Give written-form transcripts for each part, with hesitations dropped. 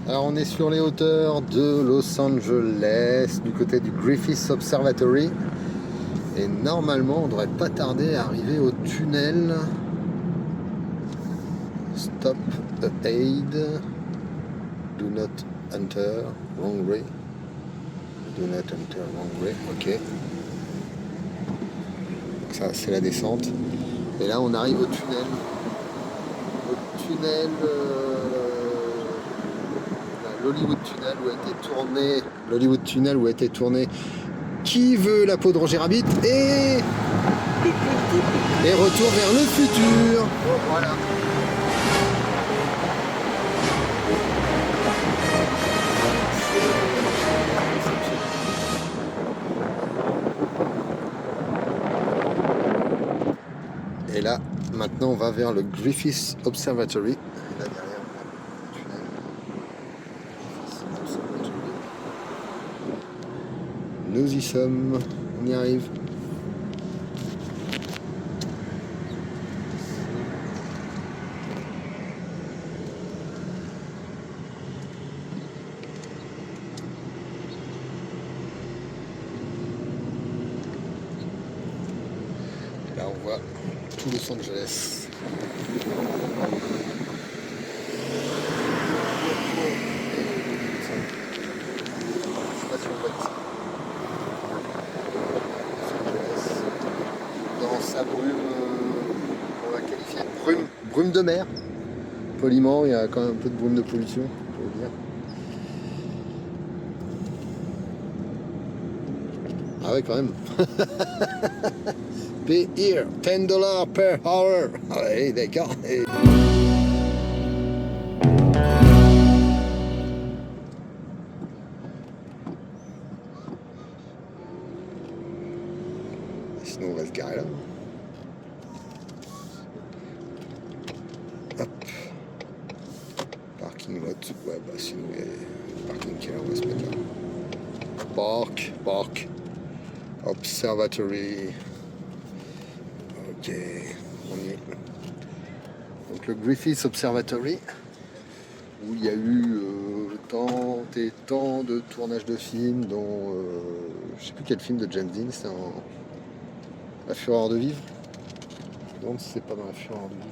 Alors on est sur les hauteurs de Los Angeles, du côté du Griffith Observatory. Et normalement on devrait pas tarder à arriver au tunnel. Stop aid. Do not enter wrong way. Do not enter wrong way. Ok. Donc ça c'est la descente. Et là on arrive au tunnel. L'Hollywood Tunnel où a été tourné Qui veut la peau de Roger Rabbit et retour vers le futur. Voilà. Et là, maintenant on va vers le Griffith Observatory. Et là derrière, nous y sommes, on y arrive. Et là on voit tout Los Angeles. Sa brume, on va qualifier de brume de mer. Poliment, il y a quand même un peu de brume de pollution, on peut dire. Ah ouais, quand même. Pay here, $10 per hour. Ah ouais, d'accord. Sinon, on va se garer là. Hop. Parking lot. Ouais, bah sinon, il y a parking qui est là, on va se mettre là. Park. Observatory. Ok, on y est. Donc le Griffith Observatory, où il y a eu tant et tant de tournages de films, dont je sais plus quel film de James Dean, c'est La Fureur de vivre. Donc c'est pas dans La Fureur de vivre.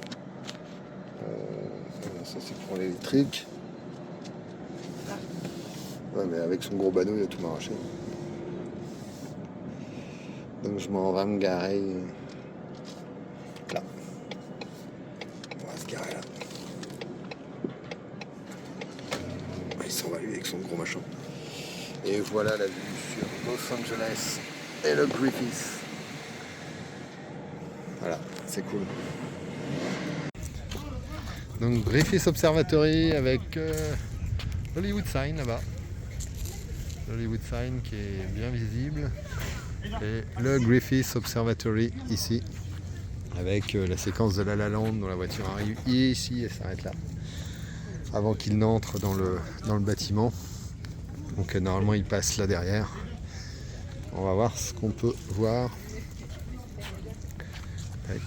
Ça c'est pour l'électrique. Ouais, mais avec son gros banneau, il a tout m'arraché. Donc je m'en vais me garer là. On va se garer là. Il s'en va lui avec son gros machin. Et voilà la vue sur Los Angeles et le Griffith. Voilà, c'est cool. Donc Griffith Observatory avec Hollywood Sign là-bas. Hollywood Sign qui est bien visible. Et le Griffith Observatory ici. Avec la séquence de La La Land dont la voiture arrive ici et s'arrête là. Avant qu'il n'entre dans le bâtiment. Donc normalement il passe là derrière. On va voir ce qu'on peut voir. Tac.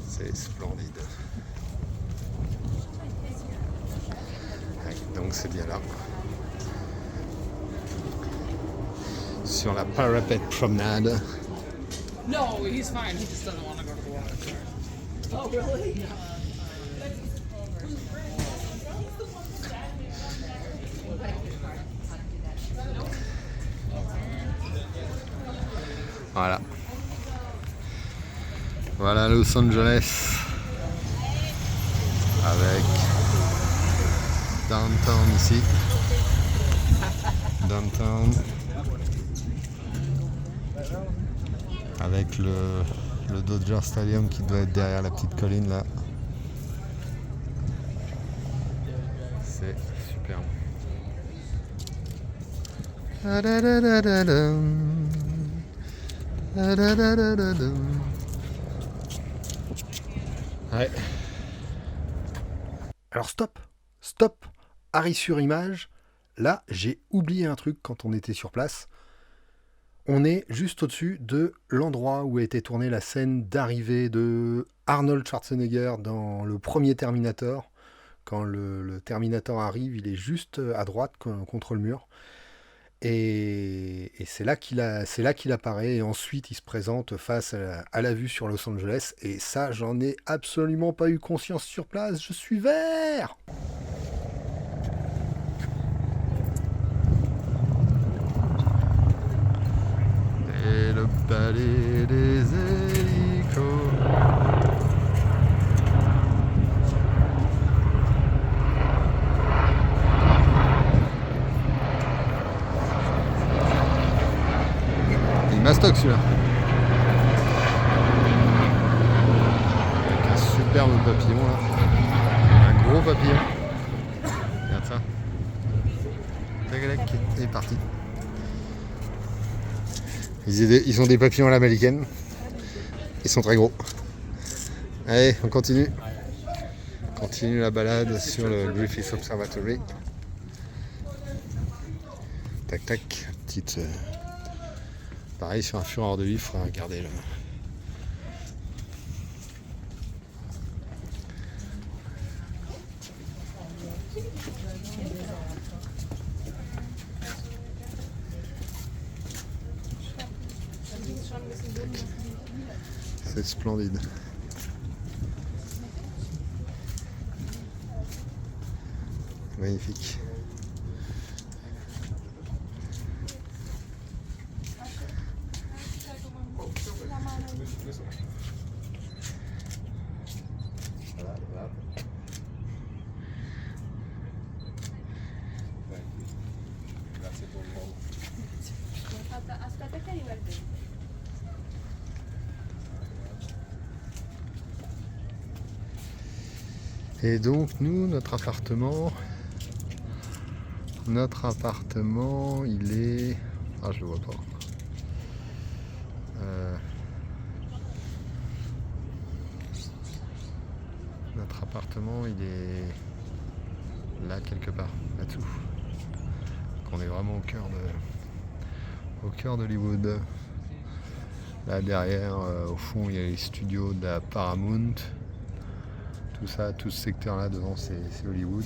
C'est splendide. Donc c'est bien là. Sur la Parapet Promenade. No, he's fine. He just doesn't want to go to the water. Oh, really? Voilà. Voilà Los Angeles. Avec Downtown ici. Downtown. Avec le Dodger Stadium qui doit être derrière la petite colline là. C'est superbe. Ouais. Alors stop, arrêt sur image. Là, j'ai oublié un truc quand on était sur place. On est juste au-dessus de l'endroit où a été tournée la scène d'arrivée de Arnold Schwarzenegger dans le premier Terminator. Quand le Terminator arrive, il est juste à droite contre le mur. Et c'est là qu'il apparaît. Et ensuite, il se présente face à la vue sur Los Angeles. Et ça, j'en ai absolument pas eu conscience sur place. Je suis vert! Et le balai des hélicos. Il mastoc celui-là. Avec un superbe papillon là. Un gros papillon. Regarde ça. Tagalec est parti. Ils ont des papillons à l'américaine. Ils sont très gros. Allez, on continue. On continue la balade sur le Griffith Observatory. Tac tac. Petite. Pareil sur un fureur de vue, il faudra regarder là. C'est splendide. Magnifique. Aspetta che arriva il vento. Et donc nous, notre appartement, il est... Ah, je le vois pas. Notre appartement, il est là quelque part, là-dessous. Donc on est vraiment au cœur d'Hollywood. Là derrière, au fond, il y a les studios de la Paramount. Tout ça, tout ce secteur-là devant, c'est Hollywood.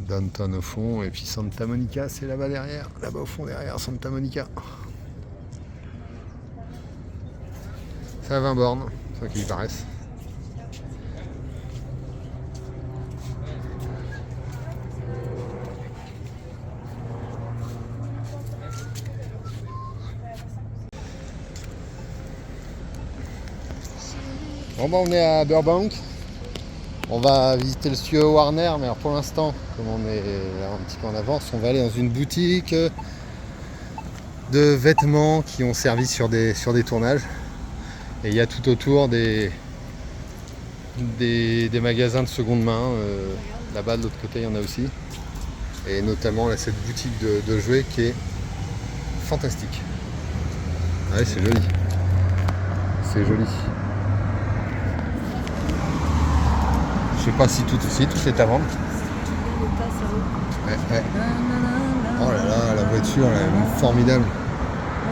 Downtown au fond, et puis Santa Monica, c'est là-bas derrière. Là-bas au fond derrière, Santa Monica. Ça a 20 bornes, quoi qu'il paraisse. Bon bah on est à Burbank. On va visiter le studio Warner, mais alors pour l'instant, comme on est là un petit peu en avance, on va aller dans une boutique de vêtements qui ont servi sur des tournages. Et il y a tout autour des magasins de seconde main. Là-bas de l'autre côté, il y en a aussi. Et notamment là, cette boutique de jouets qui est fantastique. Ouais, c'est joli. C'est joli. Je sais pas si tout est à vendre. Ouais, ouais. Oh là là, la voiture, elle est formidable.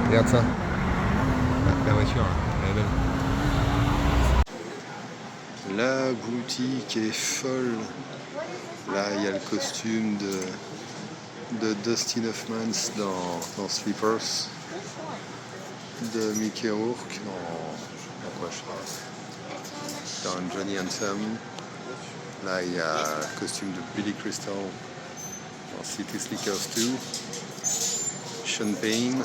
Regarde ça. La voiture, elle est belle. La boutique est folle. Là, il y a le costume de Dustin Hoffman dans Sleepers, de Mickey Rourke dans Johnny Handsome. Là, il y a le costume de Billy Crystal dans City Slickers 2. Sean Payne.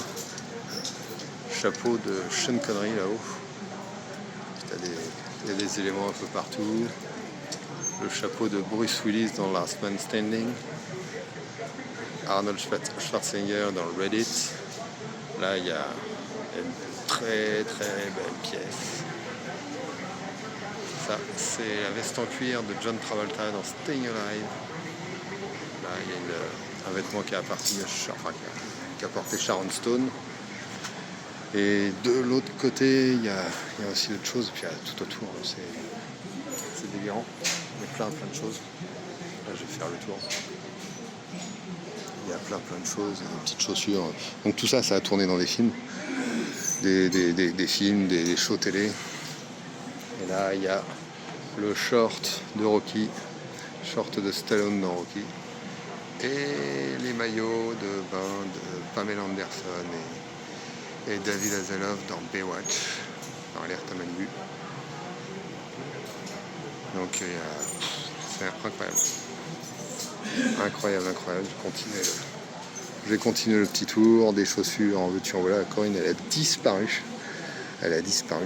Chapeau de Sean Connery là-haut. Il y a des éléments un peu partout. Le chapeau de Bruce Willis dans Last Man Standing. Arnold Schwarzenegger dans Reddit. Là, il y a une très très belle pièce. Ça, c'est la veste en cuir de John Travolta dans Staying Alive. Là, il y a un vêtement qui a appartenu qui a porté Sharon Stone. Et de l'autre côté, il y a aussi autre chose. Puis tout autour, c'est délirant. Il y a plein de choses. Là, je vais faire le tour. Il y a plein de choses, des petites chaussures. Donc tout ça, ça a tourné dans des films. Des films, des shows télé. Et là, il y a le short de Rocky, short de Stallone dans Rocky. Et les maillots de bain de Pamela Anderson et David Hasselhoff dans Baywatch, dans Alerte à Malibu. Donc c'est incroyable. Je vais continuer le petit tour, des chaussures en veux-tu en voilà. Corinne, elle a disparu. Je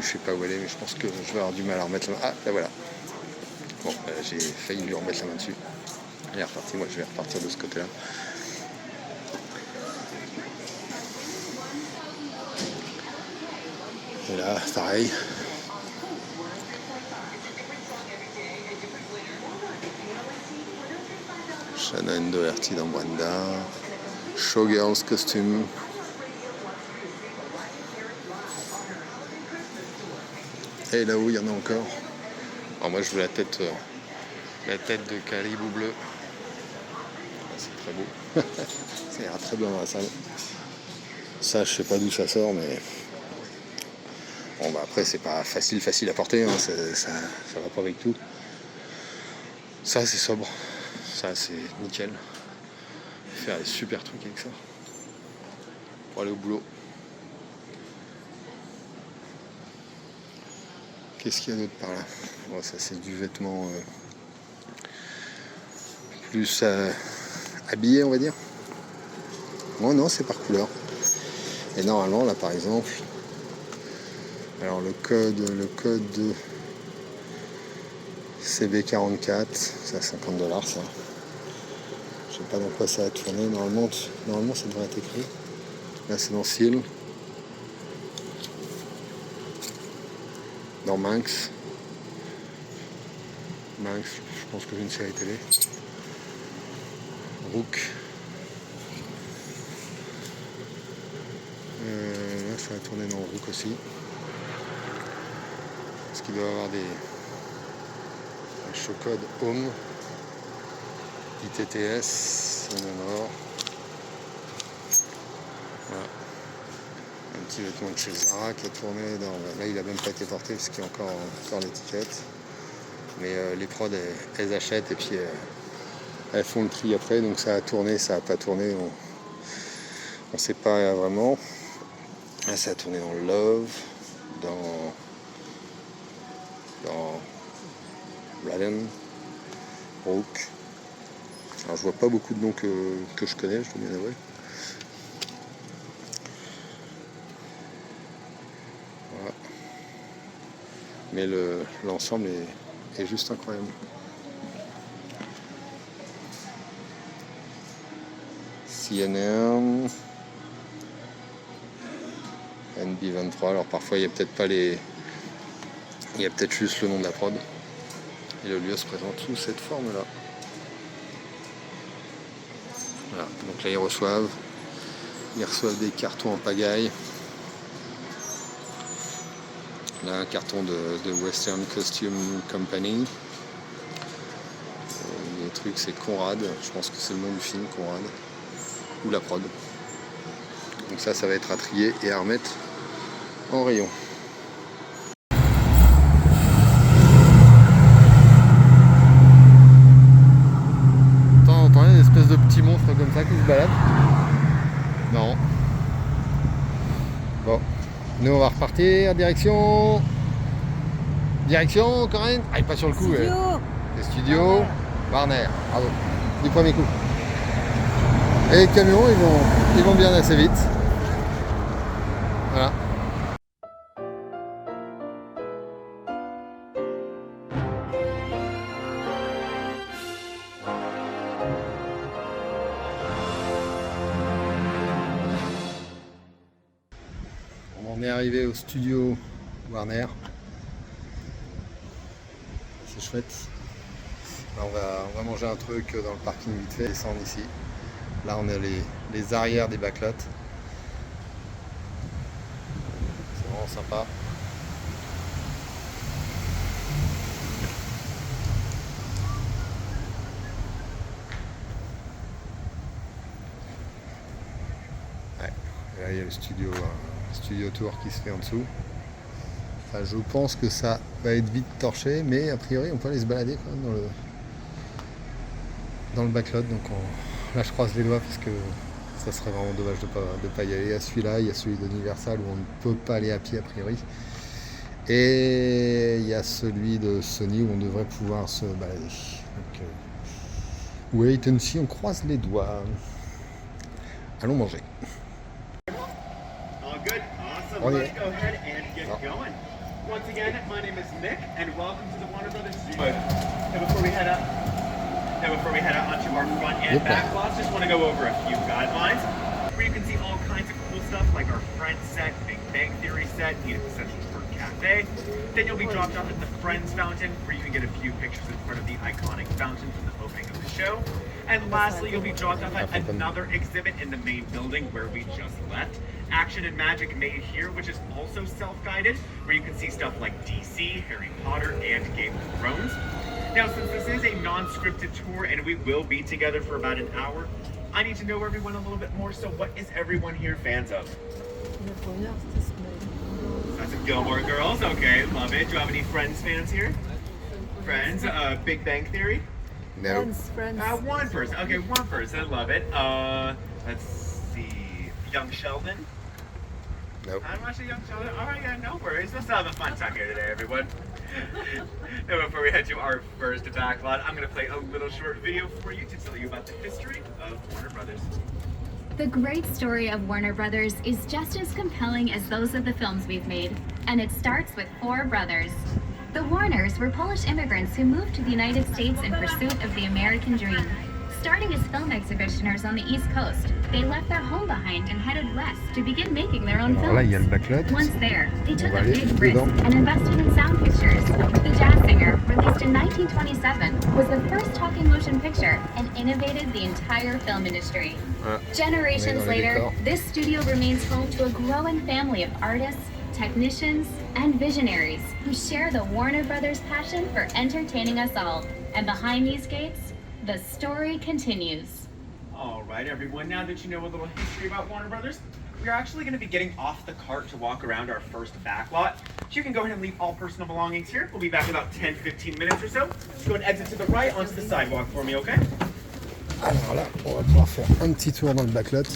sais pas où elle est, mais je pense que je vais avoir du mal à remettre la main. Ah, là voilà. Bon, j'ai failli lui remettre la main dessus. Elle est repartie, moi je vais repartir de ce côté-là. Et là, pareil. Shannon Doherty dans Brenda. Showgirls costume. Et là-haut, il y en a encore. Alors moi, je veux la tête de Caribou bleu. C'est très beau. Ça ira très bien dans la salle. Ça, je sais pas d'où ça sort, mais bon, bah après, c'est pas facile à porter. Hein. Ça va pas avec tout. Ça, c'est sobre. Ça, c'est nickel. Faire des super trucs avec ça. Pour aller au boulot. Qu'est-ce qu'il y a d'autre par là? Bon, ça, c'est du vêtement plus habillé, on va dire. Non, c'est par couleur. Et normalement, là, par exemple, alors le code de CB44, c'est à $50, ça. Je sais pas dans quoi ça a tourné. Normalement, ça devrait être écrit. Là, c'est dans Seal. Dans Manx. Je pense que j'ai une série télé. Rook. Là, ça a tourné dans Rook aussi. Parce qu'il doit y avoir des showcodes Home. ITTS, Sononor. Voilà. Un petit vêtement de chez Zara qui a tourné dans... Là, il n'a même pas été porté parce qu'il y a encore l'étiquette. Mais les prods, elles achètent et puis elles font le tri après. Donc ça a tourné, ça n'a pas tourné. On ne sait pas vraiment. Là, ça a tourné dans Love, dans Bladen, Rook. Alors je vois pas beaucoup de noms que je connais, je dois bien avouer. Voilà. Mais l'ensemble est juste incroyable. CNN, NB23, alors parfois il y a peut-être pas il y a peut-être juste le nom de la prod. Et le lieu se présente sous cette forme-là. Voilà, donc là ils reçoivent des cartons en pagaille. Là un carton de Western Costume Company. Les trucs c'est Conrad, je pense que c'est le nom du film, Conrad. Ou la prod. Donc ça va être à trier et à remettre en rayon. Une espèce de petit monstre comme ça qui se balade. Non. Bon. Nous on va repartir. Direction Corinne. Ah, pas sur le coup. Les studios. Warner. Bravo. Du premier coup. Et les camions ils vont bien assez vite. Voilà. On est arrivé au studio Warner. C'est chouette. Là, on va manger un truc dans le parking vite fait, descendre ici. Là on a les arrières des backlots. sympa. Ouais, et là il y a le studio tour qui se fait en dessous. Enfin, je pense que ça va être vite torché, mais a priori on peut aller se balader quand même dans le backlot. Donc là je croise les doigts parce que ça serait vraiment dommage de pas y aller. Il y a celui-là, il y a celui d'Universal où on ne peut pas aller à pied a priori. Et il y a celui de Sony où on devrait pouvoir se balader. Donc, wait and see, on croise les doigts. Allons manger. All good? Awesome. Oh, Let's yeah. go ahead and get Oh. going. Once again, my name is Nick, and welcome to the Warner Brothers Studios. And before we head out onto our front and Yep. back lots, just want to go over a few guidelines where you can see all kinds of cool stuff like our Friends set, Big Bang Theory set, Edith Essentials Park Cafe. Then you'll be dropped off at the Friends Fountain, where you can get a few pictures in front of the iconic fountain from the opening of the show. And lastly, you'll be dropped off at another exhibit in the main building where we just left. Action and Magic Made Here, which is also self-guided, where you can see stuff like DC, Harry Potter, and Game of Thrones. Now, since this is a non-scripted tour and we will be together for about an hour, I need to know everyone a little bit more. So what is everyone here fans of? That's a Gilmore Girls. Okay, love it. Do you have any Friends fans here? Friends, Big Bang Theory? No. Friends. One person. Okay, one person. I love it. Let's see. Young Sheldon. Nope. I'm watching Young Sheldon. All right, yeah, no worries. Let's have a fun time here today, everyone. Now, before we head to our first backlot, I'm going to play a little short video for you to tell you about the history of Warner Brothers. The great story of Warner Brothers is just as compelling as those of the films we've made, and it starts with four brothers. The Warners were Polish immigrants who moved to the United States in pursuit of the American dream. Starting as film exhibitioners on the East Coast, they left their home behind and headed west to begin making their own Alors là il y a le films. backlot. Once there, they took va a aller big risk dedans. and invested in sound pictures. The Jazz Singer, released in 1927, was the first talking motion picture and innovated the entire film industry. Ah, Generations on est dans les later, décors. this studio remains home to a growing family of artists, technicians, and visionaries who share the Warner Brothers passion for entertaining us all. And behind these gates, the story continues. All right, everyone. Now that you know a little history about Warner Brothers, we are actually going to be getting off the cart to walk around our first backlot. So you can go ahead and leave all personal belongings here. We'll be back in about 10-15 minutes or so. Just go and exit to the right onto the sidewalk for me, okay? Alors là, on va pouvoir faire un petit tour dans le backlot.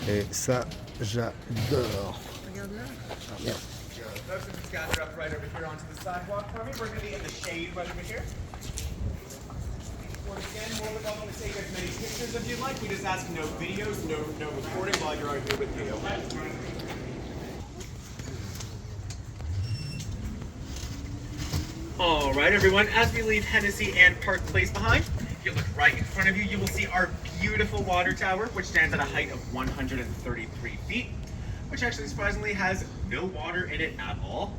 Et ça, j'adore. Those of us gather up right over here onto the sidewalk for me. We're going to be in the shade right over here. Once again, more than welcome to take as many pictures as you'd like. We just ask no videos, no recording while you're out here with me, okay? All right, everyone. As we leave Hennessy and Park Place behind, if you look right in front of you, you will see our beautiful water tower, which stands at a height of 133 feet, which actually surprisingly has no water in it at all.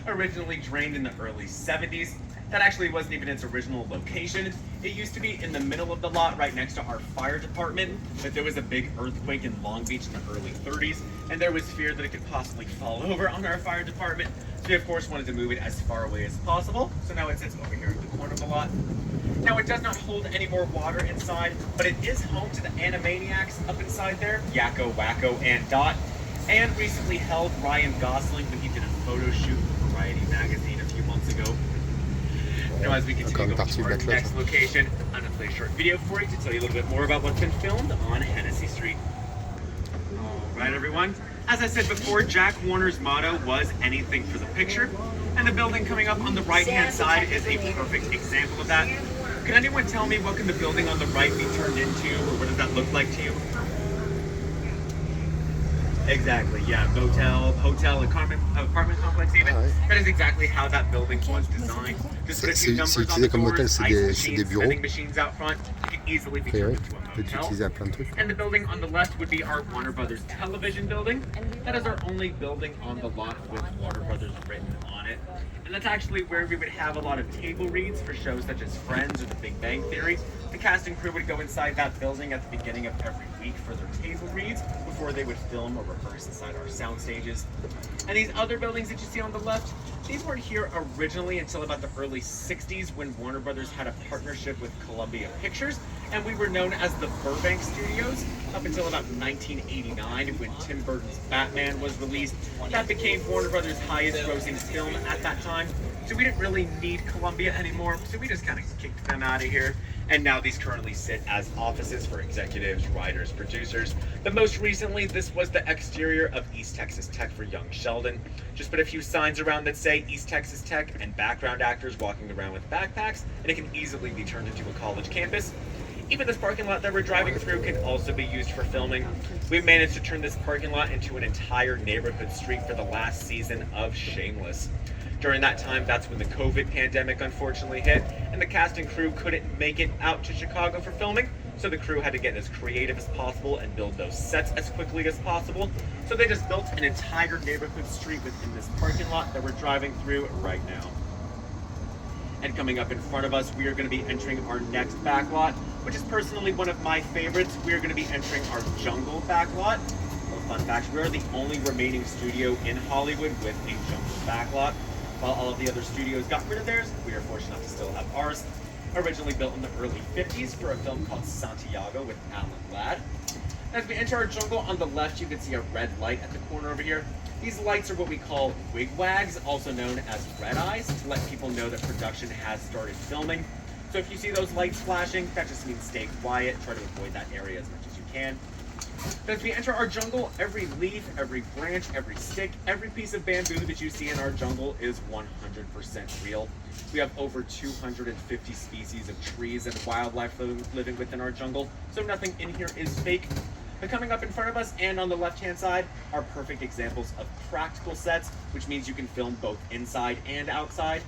Originally drained in the early 70s. That actually wasn't even its original location. It used to be in the middle of the lot right next to our fire department, but there was a big earthquake in Long Beach in the early 30s, and there was fear that it could possibly fall over on our fire department. So we of course wanted to move it as far away as possible. So now it sits over here in the corner of the lot. Now it does not hold any more water inside, but it is home to the Animaniacs up inside there, Yakko, Wacko, and Dot, and recently held Ryan Gosling when he did a photo shoot for Variety magazine a few months ago. Now, as we continue going to our next location, I'm going to play a short video for you to tell you a little bit more about what's been filmed on Hennessy Street. All right, everyone. As I said before, Jack Warner's motto was anything for the picture, and the building coming up on the right-hand side is a perfect example of that. Can anyone tell me what can the building on the right be turned into, or what does that look like to you? Exactly, yeah, motel, hotel, apartment complex even. Ah ouais. That is exactly how that building was designed. Just put a few numbers on the utilisé comme hôtel, doors, c'est ice des machines, bureaux. vending machines out front. It can easily be turned into a peut être motel. utilisé à plein de trucs. And the building on the left would be our Warner Brothers television building. That is our only building on the lot with Warner Brothers written on it. And that's actually where we would have a lot of table reads for shows such as Friends or The Big Bang Theory. The cast and crew would go inside that building at the beginning of every week for their table reads before they would film or rehearse inside our sound stages. And these other buildings that you see on the left, these weren't here originally until about the early 60s when Warner Brothers had a partnership with Columbia Pictures, and we were known as the Burbank Studios up until about 1989 when Tim Burton's Batman was released. That became Warner Brothers' highest grossing film at that time. So we didn't really need Columbia anymore, so we just kind of kicked them out of here. And now these currently sit as offices for executives, writers, producers. But most recently, this was the exterior of East Texas Tech for young Sheldon. Just put a few signs around that say East Texas Tech and background actors walking around with backpacks, and it can easily be turned into a college campus. Even this parking lot that we're driving through can also be used for filming. We managed to turn this parking lot into an entire neighborhood street for the last season of Shameless. During that time, that's when the COVID pandemic unfortunately hit, and the cast and crew couldn't make it out to Chicago for filming, so the crew had to get as creative as possible and build those sets as quickly as possible. So they just built an entire neighborhood street within this parking lot that we're driving through right now. And coming up in front of us, we are going to be entering our next backlot, which is personally one of my favorites. We are going to be entering our jungle backlot. Well, fun fact, we are the only remaining studio in Hollywood with a jungle backlot. While all of the other studios got rid of theirs, we are fortunate enough to still have ours. Originally built in the early 50s for a film called Santiago with Alan Ladd. As we enter our jungle, on the left you can see a red light at the corner over here. These lights are what we call wigwags, also known as red eyes, to let people know that production has started filming. So if you see those lights flashing, that just means stay quiet, try to avoid that area as much as you can. But as we enter our jungle, every leaf, every branch, every stick, every piece of bamboo that you see in our jungle is 100% real. We have over 250 species of trees and wildlife living within our jungle, so nothing in here is fake. But coming up in front of us and on the left-hand side are perfect examples of practical sets, which means you can film both inside and outside.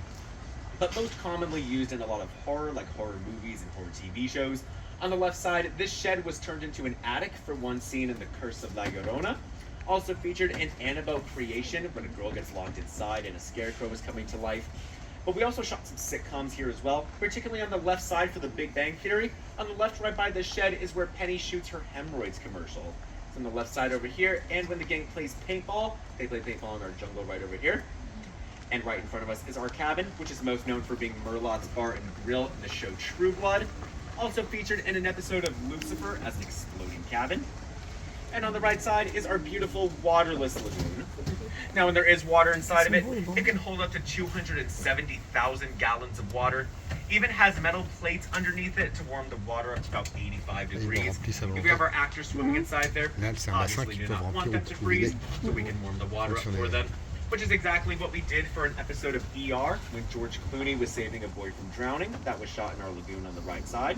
But most commonly used in a lot of horror, like horror movies and horror TV shows. On the left side, this shed was turned into an attic for one scene in The Curse of La Llorona. Also featured an Annabelle creation when a girl gets locked inside and a scarecrow is coming to life. But we also shot some sitcoms here as well, particularly on the left side for The Big Bang Theory. On the left right by the shed is where Penny shoots her hemorrhoids commercial. It's on the left side over here, and when the gang plays paintball, they play paintball in our jungle right over here. And right in front of us is our cabin, which is most known for being Merlot's Bar and Grill in the show True Blood. Also featured in an episode of Lucifer as an exploding cabin. And on the right side is our beautiful waterless lagoon. Now when there is water inside of it, it can hold up to 270,000 gallons of water. Even has metal plates underneath it to warm the water up to about 85 degrees. If we have our actors swimming inside there, obviously we do not want them to freeze, so we can warm the water up for them. Which is exactly what we did for an episode of ER when George Clooney was saving a boy from drowning. That was shot in our lagoon on the right side.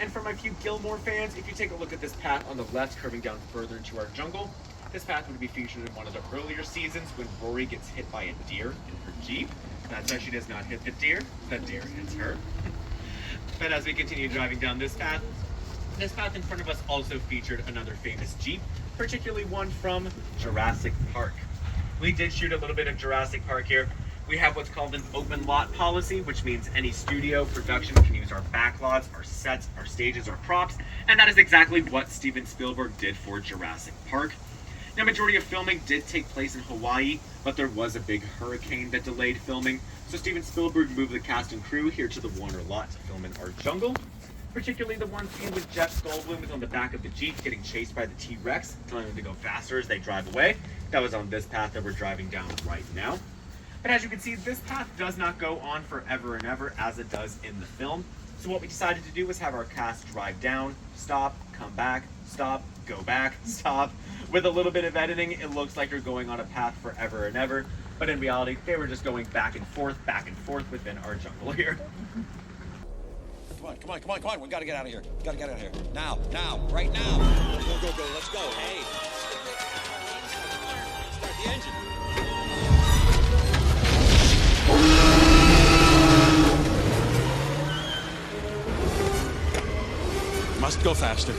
And for my few Gilmore fans, if you take a look at this path on the left curving down further into our jungle, this path would be featured in one of the earlier seasons when Rory gets hit by a deer in her Jeep. That's how she does not hit the deer hits her. But as we continue driving down this path in front of us also featured another famous Jeep, particularly one from Jurassic Park. We did shoot a little bit of Jurassic Park here. We have what's called an open lot policy, which means any studio production can use our backlots, our sets, our stages, our props, and that is exactly what Steven Spielberg did for Jurassic Park. Now, majority of filming did take place in Hawaii, but there was a big hurricane that delayed filming, so Steven Spielberg moved the cast and crew here to the Warner lot to film in our jungle. Particularly the one scene with Jeff Goldblum is on the back of the Jeep getting chased by the T-Rex, telling them to go faster as they drive away. That was on this path that we're driving down right now. But as you can see, this path does not go on forever and ever as it does in the film. So what we decided to do was have our cast drive down, stop, come back, stop, go back, stop. With a little bit of editing, it looks like you're going on a path forever and ever. But in reality, they were just going back and forth within our jungle here. Come on. We gotta get out of here. Now, right now. Go. Let's go. Hey. Start the engine. Must go faster.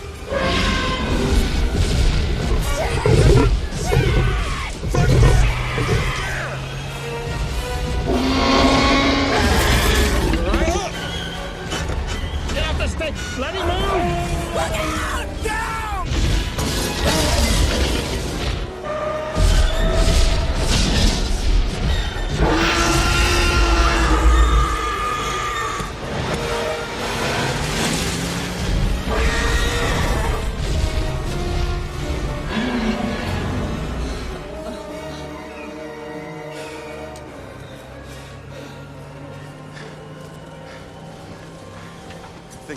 Get off the stick! Let him move! Look out! Down!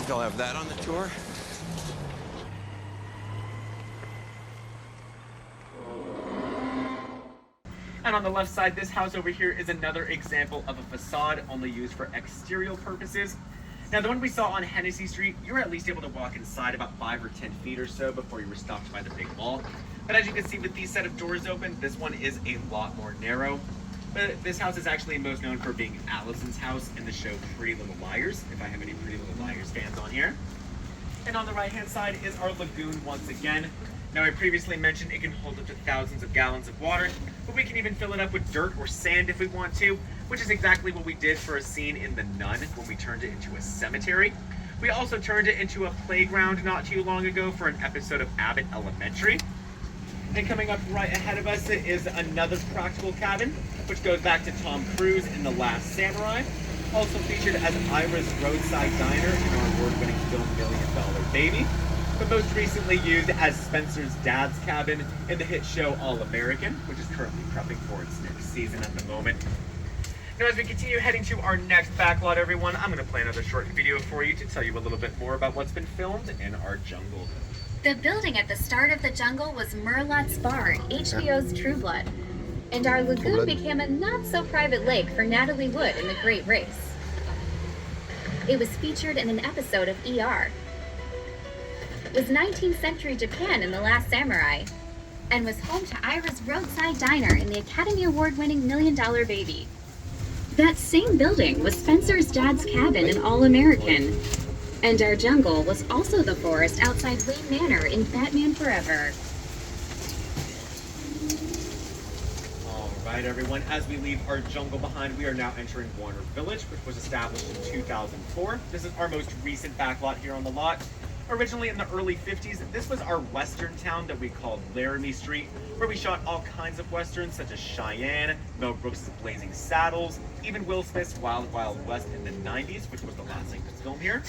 think they'll have that on the tour. And on the left side, this house over here is another example of a facade only used for exterior purposes. Now, the one we saw on Hennessy Street, you were at least able to walk inside about 5 or 10 feet or so before you were stopped by the big wall. But as you can see with these set of doors open, this one is a lot more narrow. But this house is actually most known for being Allison's house in the show Pretty Little Liars, if I have any Pretty Little Liars fans on here. And on the right-hand side is our lagoon once again. Now, I previously mentioned it can hold up to thousands of gallons of water, but we can even fill it up with dirt or sand if we want to, which is exactly what we did for a scene in The Nun when we turned it into a cemetery. We also turned it into a playground not too long ago for an episode of Abbott Elementary. And coming up right ahead of us is another practical cabin, which goes back to Tom Cruise in The Last Samurai. Also featured as Ira's roadside diner in our award-winning film $1 Million Baby. But most recently used as Spencer's dad's cabin in the hit show All American, which is currently prepping for its next season at the moment. Now, as we continue heading to our next backlot, everyone, I'm going to play another short video for you to tell you a little bit more about what's been filmed in our jungle. The building at the start of the jungle was Merlot's Bar, HBO's True Blood. And our lagoon became a not-so-private lake for Natalie Wood in The Great Race. It was featured in an episode of ER. It was 19th century Japan in The Last Samurai, and was home to Ira's roadside diner in the Academy Award-winning $1 Million Baby. That same building was Spencer's dad's cabin in All American. And our jungle was also the forest outside Wayne Manor in Batman Forever. Alright everyone, as we leave our jungle behind, we are now entering Warner Village, which was established in 2004. This is our most recent backlot here on the lot. Originally in the early 50s, this was our western town that we called Laramie Street, where we shot all kinds of westerns such as Cheyenne, Mel Brooks' Blazing Saddles, even Will Smith's Wild Wild West in the 90s, which was the last thing to film here.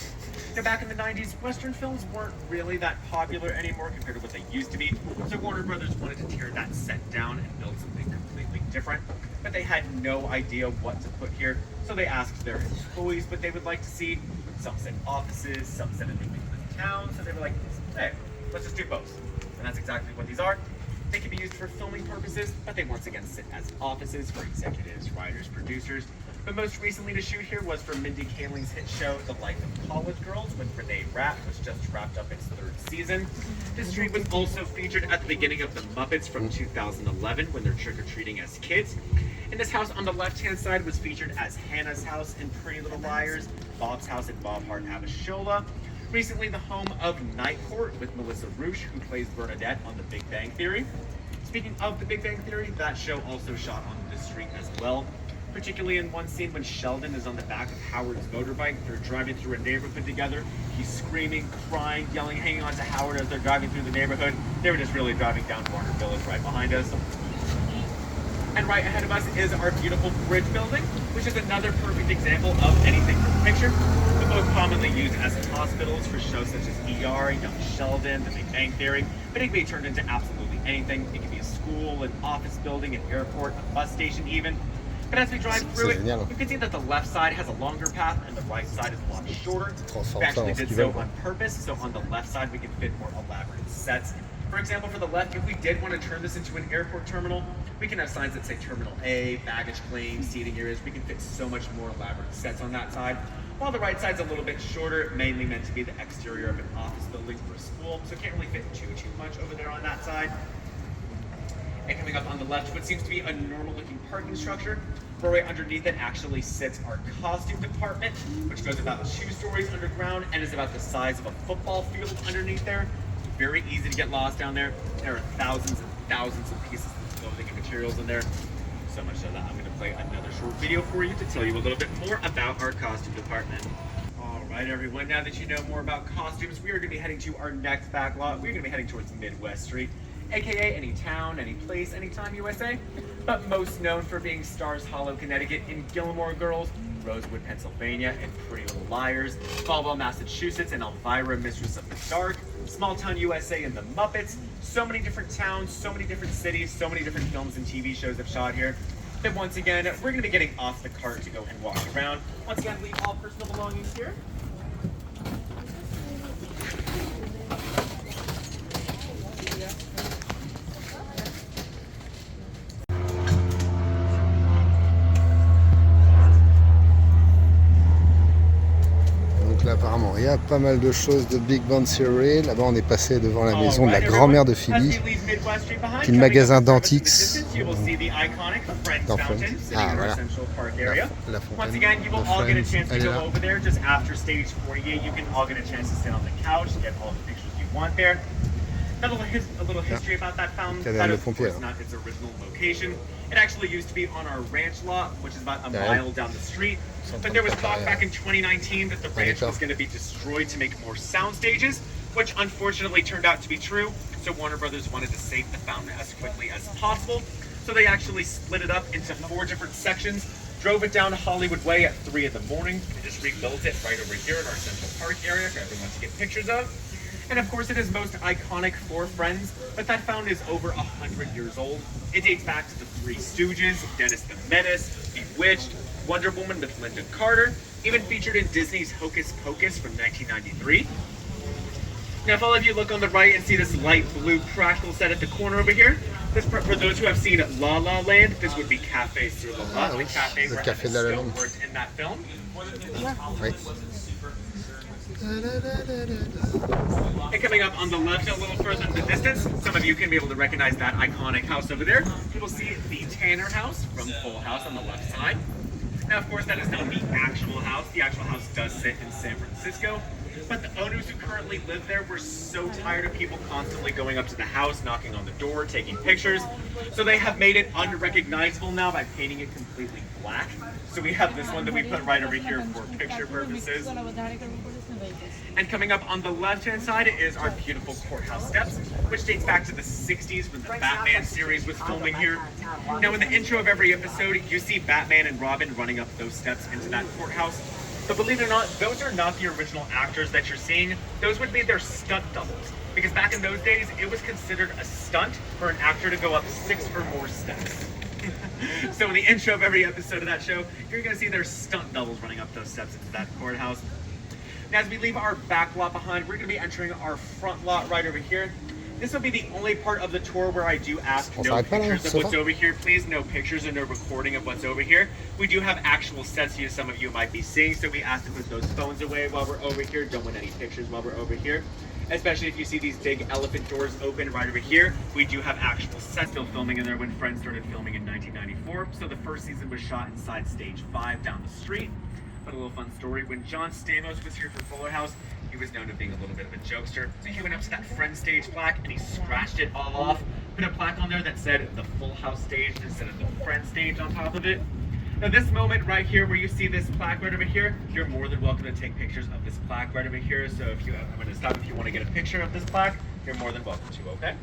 Now, back in the 90s, western films weren't really that popular anymore compared to what they used to be, so Warner Brothers wanted to tear that set down and build something completely different, but they had no idea what to put here, so they asked their employees what they would like to see. Some said offices, some said a New England town, so they were like, hey, let's just do both. And that's exactly what these are. They can be used for filming purposes, but they once again sit as offices for executives, writers, producers. But most recently to shoot here was for Mindy Kaling's hit show, The Life of College Girls, with Renee Rapp, which just wrapped up its 3rd season. This street was also featured at the beginning of The Muppets from 2011 when they're trick-or-treating as kids. And this house on the left-hand side was featured as Hannah's house in Pretty Little Liars, Bob's house in Bob Hart Abishola. Recently the home of Night Court with Melissa Roosh, who plays Bernadette on The Big Bang Theory. Speaking of The Big Bang Theory, that show also shot on the street as well. Particularly in one scene when Sheldon is on the back of Howard's motorbike. They're driving through a neighborhood together. He's screaming, crying, yelling, hanging on to Howard as they're driving through the neighborhood. They were just really driving down Warner Village right behind us. And right ahead of us is our beautiful bridge building, which is another perfect example of anything from the picture. The most commonly used as hospitals for shows such as ER, Young Sheldon, The Big Bang Theory, but it can be turned into absolutely anything. It can be a school, an office building, an airport, a bus station even. But as we drive through it, you can see that the left side has a longer path and the right side is a lot shorter. We actually did so on purpose, so on the left side we can fit more elaborate sets. For example, for the left, if we did want to turn this into an airport terminal, we can have signs that say Terminal A, baggage claim, seating areas. We can fit so much more elaborate sets on that side. While the right side's a little bit shorter, mainly meant to be the exterior of an office building for a school, so it can't really fit too much over there on that side. And coming up on the left, what seems to be a normal-looking parking structure, where right underneath it actually sits our costume department, which goes about 2 stories underground and is about the size of a football field underneath there. Very easy to get lost down there. There are thousands and thousands of pieces of clothing and materials in there. So much so that I'm going to play another short video for you to tell you a little bit more about our costume department. Alright everyone, now that you know more about costumes, we are going to be heading to our next backlot. We're going to be heading towards Midwest Street, aka any town, any place, anytime USA, but most known for being Stars Hollow, Connecticut in Gilmore Girls, Rosewood, Pennsylvania, and Pretty Little Liars, Falwell, Massachusetts, and Elvira, Mistress of the Dark, Small Town USA and The Muppets. So many different towns, so many different cities, so many different films and TV shows have shot here. But once again, we're going to be getting off the cart to go and walk around. Once again, leave all personal belongings here. a pas mal de choses de Big Bang Theory. Là-bas, on est passé devant la maison de la grand-mère de Phoebe, qui est le magasin d'Antix. D'enfants. Ah, voilà. La fontaine. Once again, you will all get a chance to Elle est go là. over there just after stage 48. You can all get a chance to sit on the couch, get all the pictures you want there. A little history about that fountain. Cadavre That de is, of pompier. course, not its original location. It actually used to be on our ranch lot, which is about a Yeah. mile down the street. But there was talk back in 2019 that the ranch was going to be destroyed to make more sound stages, which unfortunately turned out to be true. So Warner Brothers wanted to save the fountain as quickly as possible. So they actually split it up into 4 different sections, drove it down Hollywood Way at 3 in the morning, and just rebuilt it right over here in our Central Park area for everyone to get pictures of. And of course, it is most iconic for Friends, but that fountain is over 100 years old. It dates back to the Three Stooges, Dennis the Menace, Bewitched, Wonder Woman with Linda Carter, even featured in Disney's Hocus Pocus from 1993. Now, if all of you look on the right and see this light blue practical set at the corner over here, this, for those who have seen La La Land, this would be Café sur la Ah La, oui, the cafe le where Café Emma de la Stone Lande. worked in that film. Oui. And coming up on the left a little further in the distance, some of you can be able to recognize that iconic house over there. You will see the Tanner house from Full House on the left side. Now, of course, that is not the actual house. The actual house does sit in San Francisco. But the owners who currently live there were so tired of people constantly going up to the house, knocking on the door, taking pictures. So they have made it unrecognizable now by painting it completely black. So we have this one that we put right over here for picture purposes. And coming up on the left-hand side is our beautiful courthouse steps, which dates back to the 60s when the Batman series was filming here. Now, in the intro of every episode, you see Batman and Robin running up those steps into that courthouse. But believe it or not, those are not the original actors that you're seeing. Those would be their stunt doubles. Because back in those days, it was considered a stunt for an actor to go up 6 or more steps. So in the intro of every episode of that show, you're going to see their stunt doubles running up those steps into that courthouse. Now, as we leave our back lot behind, we're going to be entering our front lot right over here. This will be the only part of the tour where I do ask no pictures of what's over here. Please, no pictures and no recording of what's over here. We do have actual sets here some of you might be seeing, so we ask to put those phones away while we're over here. Don't want any pictures while we're over here. Especially if you see these big elephant doors open right over here. We do have actual sets still filming in there when Friends started filming in 1994. So the first season was shot inside stage 5 down the street. But a little fun story, when John Stamos was here for Fuller House, he was known to being a little bit of a jokester. So he went up to that Friends stage plaque and he scratched it all off, put a plaque on there that said the Full House stage instead of the Friends stage on top of it. Now this moment right here where you see this plaque right over here, you're more than welcome to take pictures of this plaque right over here. So if you, I'm going to stop if you want to get a picture of this plaque, you're more than welcome to, okay?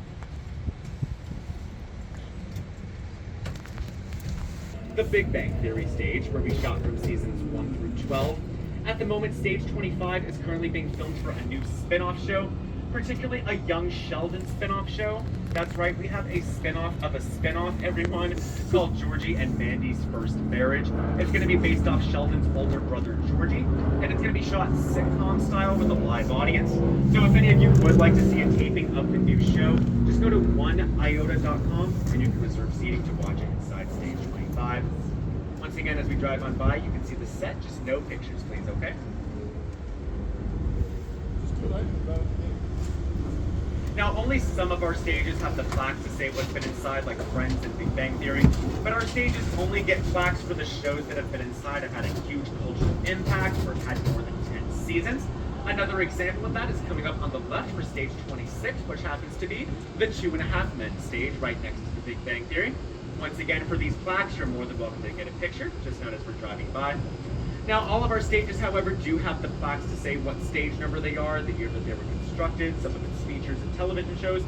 The Big Bang Theory stage, where we shot from seasons 1 through 12. At the moment, stage 25 is currently being filmed for a new spin-off show, particularly a Young Sheldon spin-off show. That's right, we have a spin-off of a spin-off, everyone. It's called Georgie and Mandy's First Marriage. It's going to be based off Sheldon's older brother, Georgie, and it's going to be shot sitcom style with a live audience. So if any of you would like to see a taping of the new show, just go to oneiota.com and you can reserve seating to watch it inside stage 25. Once again, as we drive on by, you can see the set, just no pictures, please, okay? Now, only some of our stages have the plaques to say what's been inside, like Friends and Big Bang Theory, but our stages only get plaques for the shows that have been inside have had a huge cultural impact or have had more than 10 seasons. Another example of that is coming up on the left for stage 26, which happens to be the 2.5 Men stage right next to the Big Bang Theory. Once again, for these plaques, you're more than welcome to get a picture, just note as we're driving by. Now, all of our stages, however, do have the plaques to say what stage number they are, the year that they were constructed, some of its features and television shows,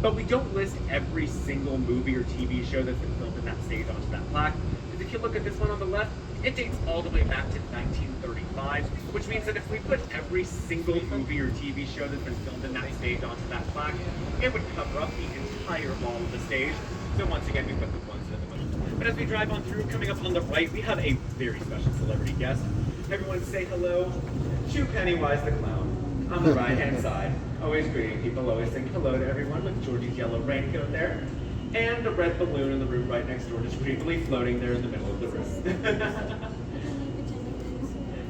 but we don't list every single movie or TV show that's been filmed in that stage onto that plaque. Because if you look at this one on the left, it dates all the way back to 1935, which means that if we put every single movie or TV show that's been filmed in that stage onto that plaque, it would cover up the entire wall of the stage. So once again, we put the ones in the middle. But as we drive on through, coming up on the right, we have a very special celebrity guest. Everyone say hello to Pennywise the Clown on the right-hand side. Always greeting people, always saying hello to everyone with Georgie's yellow raincoat there. And a red balloon in the room right next door, just creepily floating there in the middle of the room.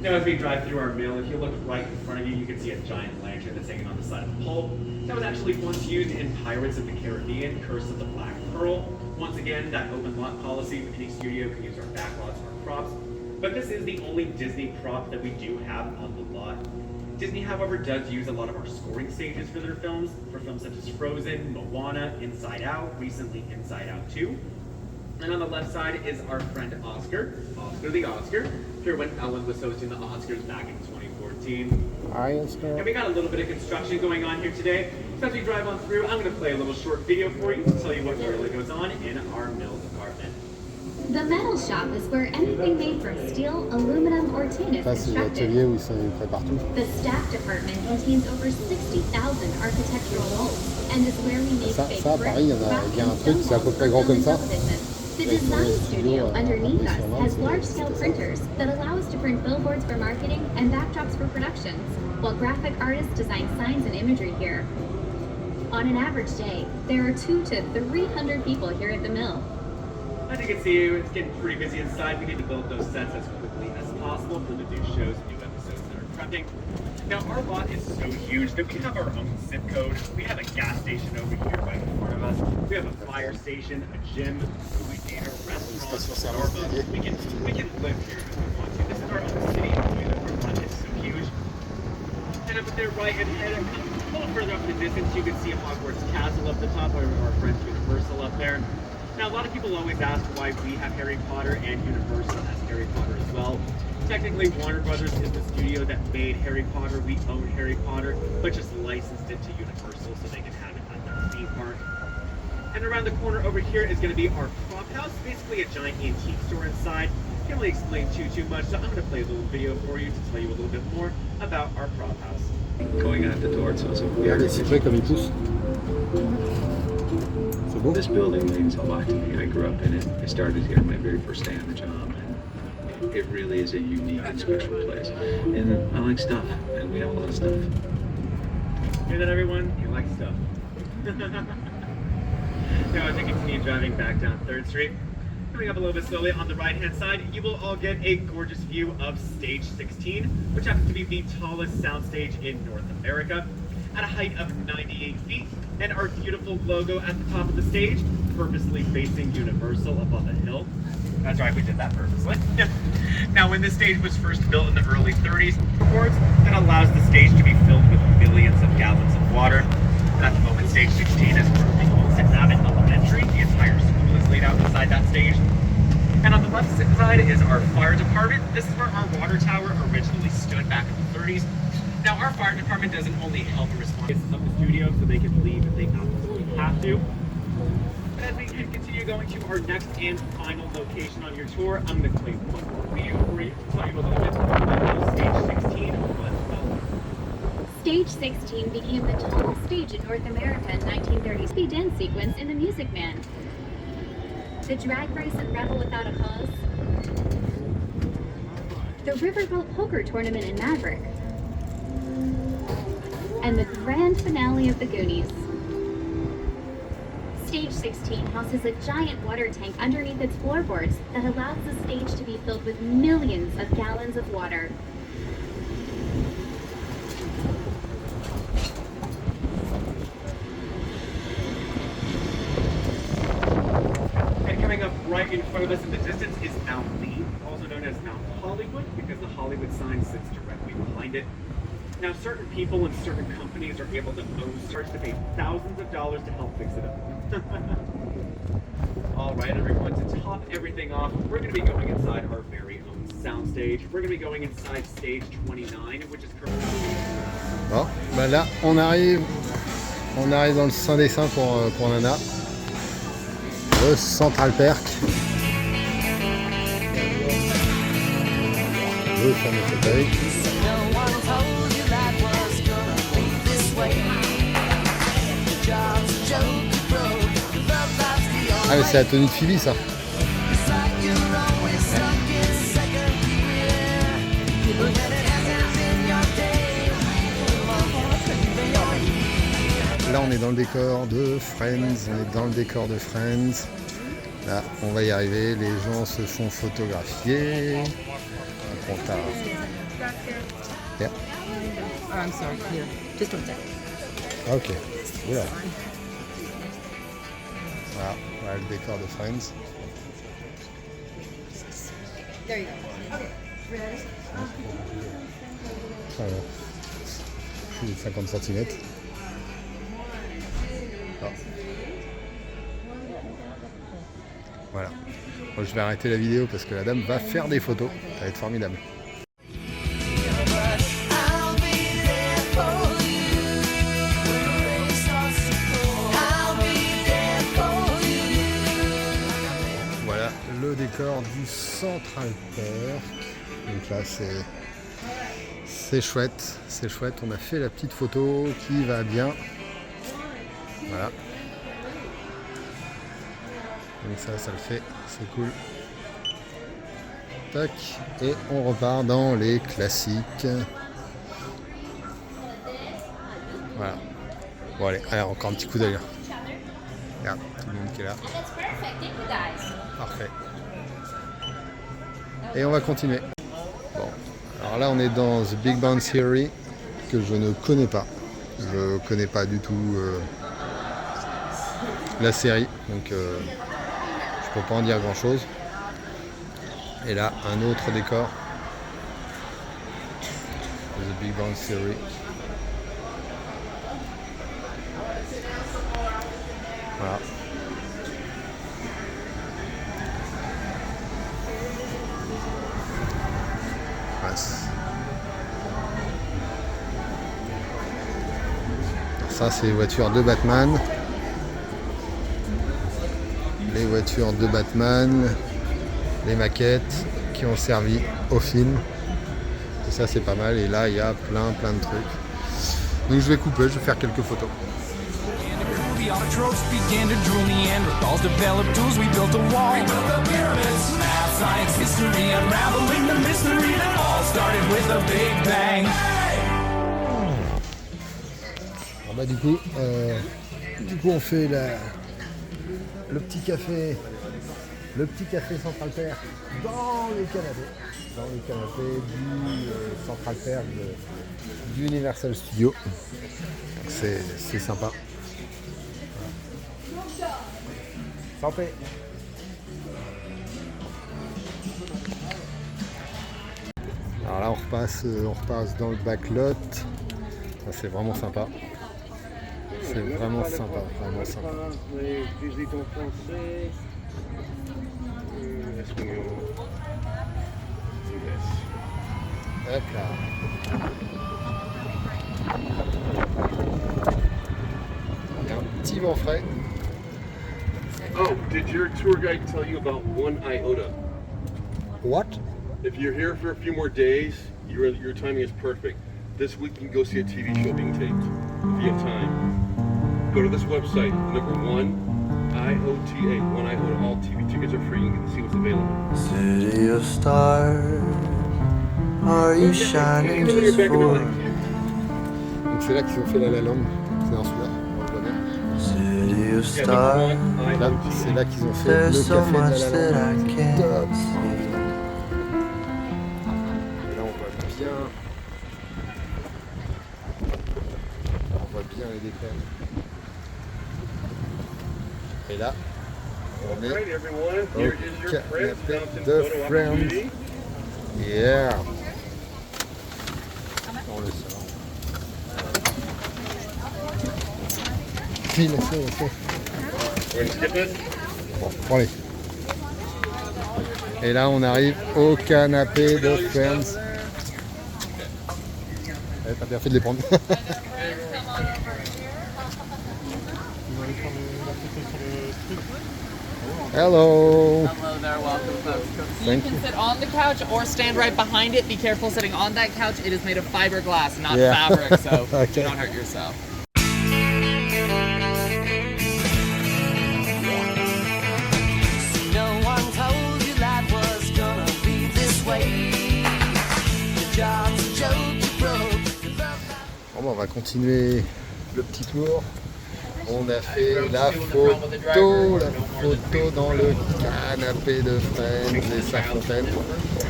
Now as we drive through our mill, if you look right in front of you, you can see a giant lantern that's hanging on the side of the pole. That was actually once used in Pirates of the Caribbean, Curse of the Black Pearl. Once again, that open lot policy, any studio can use our backlots or our props. But this is the only Disney prop that we do have on the lot. Disney, however, does use a lot of our scoring stages for their films, for films such as Frozen, Moana, Inside Out, recently Inside Out 2. And on the left side is our friend Oscar, Oscar the Oscar, here when Ellen was hosting the Oscars back in 2014. Hi, Oscar. And we got a little bit of construction going on here today. So as we drive on through, I'm going to play a little short video for you to tell you what really goes on in our mill department. The metal shop is where anything made from steel, aluminum, or tin is Ça, c'est constructed. l'atelier où ils préparent tout. The staff department contains over 60,000 architectural molds and is where we make Ça, fake à bricks, Paris, il y en a rock, bien un and truc, c'est à peu près grand comme ça. The Avec design un studio studio, underneath à us peu près has sur large-scale printers that allow us to print billboards for marketing and backdrops for productions, while graphic artists design signs and imagery here. On an average day, there are 200 to 300 people here at the mill. As you can see, it's getting pretty busy inside. We need to build those sets as quickly as possible for the new shows, new episodes that are prepping. Now, our lot is so huge that we have our own zip code. We have a gas station over here right in front of us. We have a fire station, a gym, a movie theater, restaurant, Starbucks. We can live here if we want to. This is our own city. Our lot is so huge. And up there right ahead, a little further up in the distance, you can see Hogwarts Castle up the top, or our friends Universal up there. Now, a lot of people always ask why we have Harry Potter and Universal has Harry Potter as well. Technically, Warner Brothers is the studio that made Harry Potter. We own Harry Potter, but just licensed it to Universal so they can have it at their theme park. And around the corner over here is going to be our prop house, basically a giant antique store inside. Can't really explain too much, so I'm going to play a little video for you to tell you a little bit more about our prop house. Going out the door, so we Regarde les cyprès comme ils poussent. C'est beau. This building means a lot to me. I grew up in it. I started here my very first day on the job. And it really is a unique and special place. And I like stuff, and we have a lot of stuff. Hear that, everyone? You like stuff. Now, as we continue driving back down 3rd Street, coming up a little bit slowly on the right-hand side, you will all get a gorgeous view of Stage 16, which happens to be the tallest soundstage in North America, at a height of 98 feet, and our beautiful logo at the top of the stage, purposely facing Universal up on the hill. That's right, we did that purposely. Now, when this stage was first built in the early 30s, reports that allows the stage to be filled with millions of gallons of water. And at the moment, Stage 16 is currently housed at Abbott Elementary. The entire school is laid out beside that stage. And on the left side is our fire department. This is where our water tower originally stood back in the 30s. Now, our fire department doesn't only help in response of the studio so they can leave if they absolutely have to. But as we continue going to our next and final location on your tour, I'm going to play one more video for you to tell you a little bit about Stage 16 was built. Stage 16 became the tallest stage in North America in 1930s. The dance sequence in The Music Man, the drag race and Rebel Without a Cause, the Riverboat Poker Tournament in Maverick, and the grand finale of The Goonies. Stage 16 houses a giant water tank underneath its floorboards that allows the stage to be filled with millions of gallons of water. And coming up right in front of us in the distance is Mount Lee, also known as Mount Hollywood, because the Hollywood sign sits directly behind it. Now, certain people and certain companies are able to charge to pay thousands of dollars to help fix it up. All right, everyone, to top everything off, we're going to be going inside our very own soundstage. We're going to be going inside Stage 29, which is currently... Bon, bah là, on arrive dans le Saint des Saints pour Nana. Le Central Perk. Le fameux fauteuil. Ah mais c'est la tenue de Phoebe ça. Là on est dans le décor de Friends, Là on va y arriver, les gens se font photographier. Donc on tape. Yeah. Oh, I'm sorry. Here, just one second. Ok. Oula. Voilà le décor de Friends. There you go. Okay. Voilà. C'est 50 cm. Voilà. Moi, je vais arrêter la vidéo parce que la dame va faire des photos. Ça va être formidable. Voilà le décor du Central Perk. Donc là c'est chouette, c'est chouette. On a fait la petite photo qui va bien. Voilà. Donc ça le fait, c'est cool. Tac, et on repart dans les classiques. Voilà. Bon allez, encore un petit coup d'œil. Regarde, tout le monde qui est là. Parfait. Et on va continuer. Bon, alors là on est dans The Big Bang Theory que je ne connais pas. Je connais pas du tout la série, donc je peux pas en dire grand chose. Et là un autre décor. The Big Bang Theory. Voilà. Ça c'est les voitures de Batman. Les voitures de Batman, les maquettes qui ont servi au film. Et ça c'est pas mal. Et là il y a plein de trucs. Donc je vais couper, je vais faire quelques photos. The autotrophs began to drool. Neanderthals developed tools. We built a wall. We built the pyramids. Math, science, history, unraveling the mystery that all started with a Big Bang. Alors bah du coup on fait le petit café Central Perk dans les canapés du Central Perk du Universal Studios. C'est sympa. Santé. Alors là on repasse dans le backlot. Ça c'est vraiment sympa. C'est vraiment sympa, vraiment sympa. Hop là. Il y a un petit vent frais. Oh, did your tour guide tell you about One Iota? What? If you're here for a few more days, your timing is perfect. This week you can go see a TV show being taped, if you have time. Go to this website, number 1IOTA, One Iota. All TV tickets are free. You can see what's available. City of stars, are you shining just for? Donc c'est là qu'ils ont fait La Land. C'est dans celui-là. City of stars, Là, c'est là qu'ils ont fait le there's so café de much La that La I Land. can't Top. see. Et là on voit bien les décors. Et là, on est Alright, everyone. au Here is your Friends canapé Mountain de photo Friends. opportunity. Yeah. Dans le salon. Oui, laissez. We're gonna skip it. Bon, allez. Et là, on arrive au canapé de Friends. T'as bien fait de les prendre. Hello. Hello there, welcome folks. Thank you can you. sit on the couch or stand right behind it. Be careful sitting on that couch. It is made of fiberglass, not Yeah. fabric, so Okay. do not hurt yourself. No one told you life was gonna be this way. Your job's a joke, you broke. Bon, bah, on va continuer le petit tour. On a fait la photo dans le canapé de Friends et sa fontaine.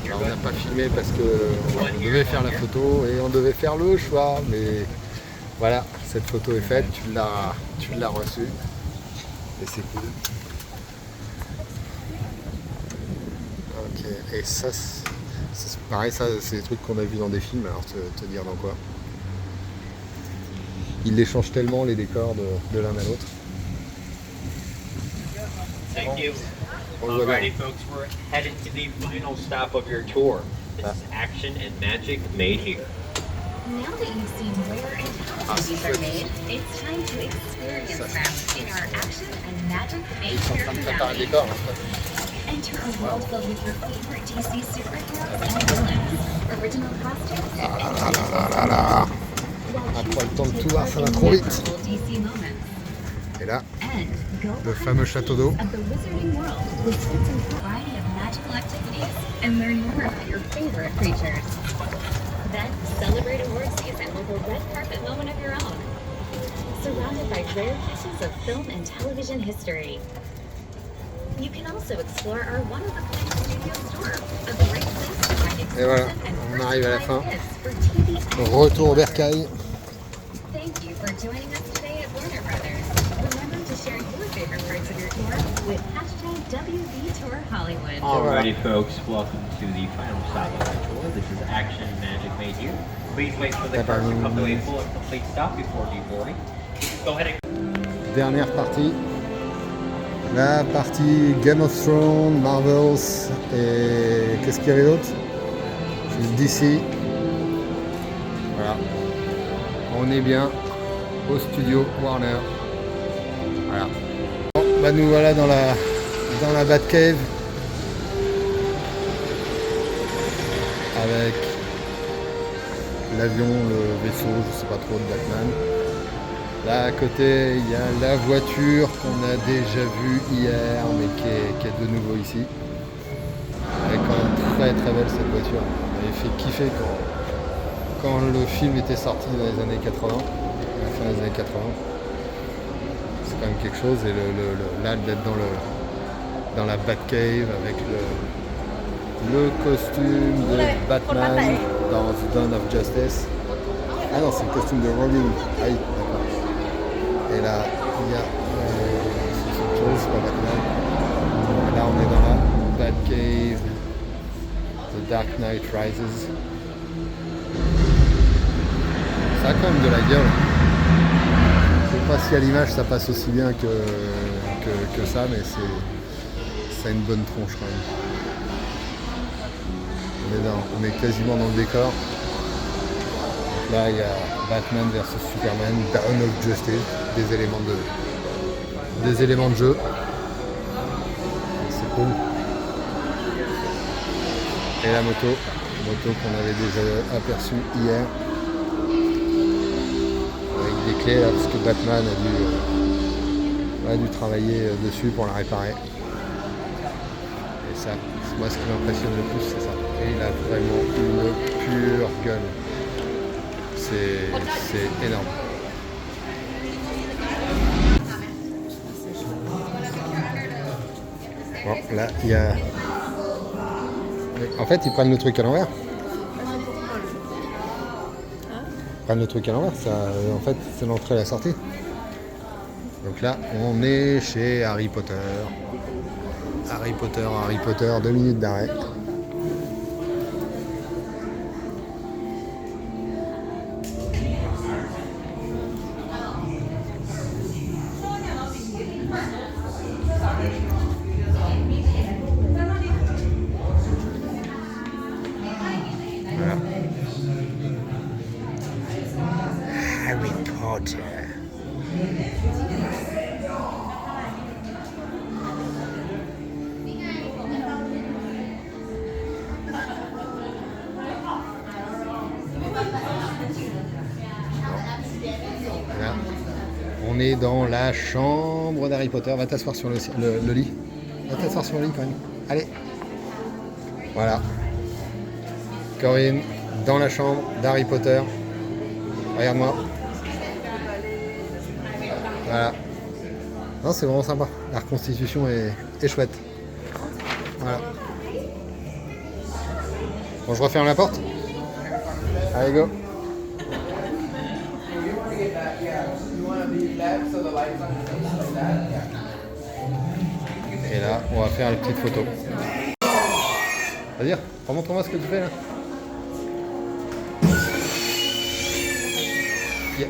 Alors, on n'a pas filmé parce qu'on devait faire la photo et on devait faire le choix, mais voilà, cette photo est faite, tu l'as reçue et c'est cool. Ok, et ça, c'est pareil, ça c'est des trucs qu'on a vu dans des films, alors te dire dans quoi. Ils les changent tellement les décors de l'un à l'autre. Thank you. On le voit bien. Alrighty, folks, we're headed to the final stop of your tour. This is action and magic made here. Now that you've seen where and how movies are made, it's time to experience them in our action and magic made here finale. Enter a world filled with your favorite DC superheroes and villains, original costumes, On n'a pas le temps de tout voir, ça va trop vite. DC moments, Et là, and go le fameux château d'eau. of the wizarding world with sets and variety of magical activities and learn more about your favorite creatures. Then celebrate award season with a red carpet moment of your own. Surrounded by rare pieces of film and television history. You can also explore our one-of-a-kind studio store, a great place to find Et voilà, exclusive and on arrive à la fin. personalized gifts for TV and Retour au bercail. Thank you for joining us today at Warner Brothers. Remember to share your favorite parts of your tour with #WBTourHollywood. Alrighty, folks, welcome to the final stop of our tour. This is Action Magic Made Here. Please wait for the cars to come to a full and complete stop before deboarding. Go ahead and... Dernière partie. La partie Game of Thrones, Marvels et qu'est-ce qu'il y avait d'autre? DC. Voilà. On est bien au studio Warner. Voilà. Bon, bah nous voilà dans la Batcave avec l'avion, le vaisseau, je sais pas trop, de Batman. Là à côté, il y a la voiture qu'on a déjà vue hier, mais qui est de nouveau ici. Elle est quand même très très belle cette voiture. Elle m'avait fait kiffer quand le film était sorti dans les années 80, à la fin des années 80. C'est quand même quelque chose. Et là d'être dans la Batcave avec le costume de Batman dans The Dawn of Justice. Ah non, c'est le costume de Robin. Ah oui, d'accord. Et là, il y a autre chose, c'est pas Batman. Et là, on est dans la Batcave, The Dark Knight Rises. Ça a quand même de la gueule. Je sais pas si à l'image ça passe aussi bien que ça, mais ça a une bonne tronche quand même. On est quasiment dans le décor. Donc là, il y a Batman vs Superman, Dawn of Justice, des éléments de jeu. C'est cool. Et la moto qu'on avait déjà aperçue hier. Avec des clés là, parce que Batman a dû travailler dessus pour la réparer. Et ça, moi ce qui m'impressionne le plus, c'est ça. Et il a vraiment une pure gueule. C'est énorme. Bon, là, il y a... En fait, ils prennent le truc à l'envers. Ils prennent le truc à l'envers. En fait, c'est l'entrée et la sortie. Donc là, on est chez Harry Potter. Harry Potter, 2 minutes d'arrêt. Voilà. Harry Potter. Voilà. On est dans la chambre d'Harry Potter. Va t'asseoir sur le lit. Va t'asseoir sur le lit quand même. Allez. Voilà. Corinne, dans la chambre d'Harry Potter. Regarde-moi. Voilà. Non, c'est vraiment sympa. La reconstitution est chouette. Voilà. Bon, je referme la porte. Allez, go. Et là, on va faire une petite photo. Vas-y, remontre-moi ce que tu fais là.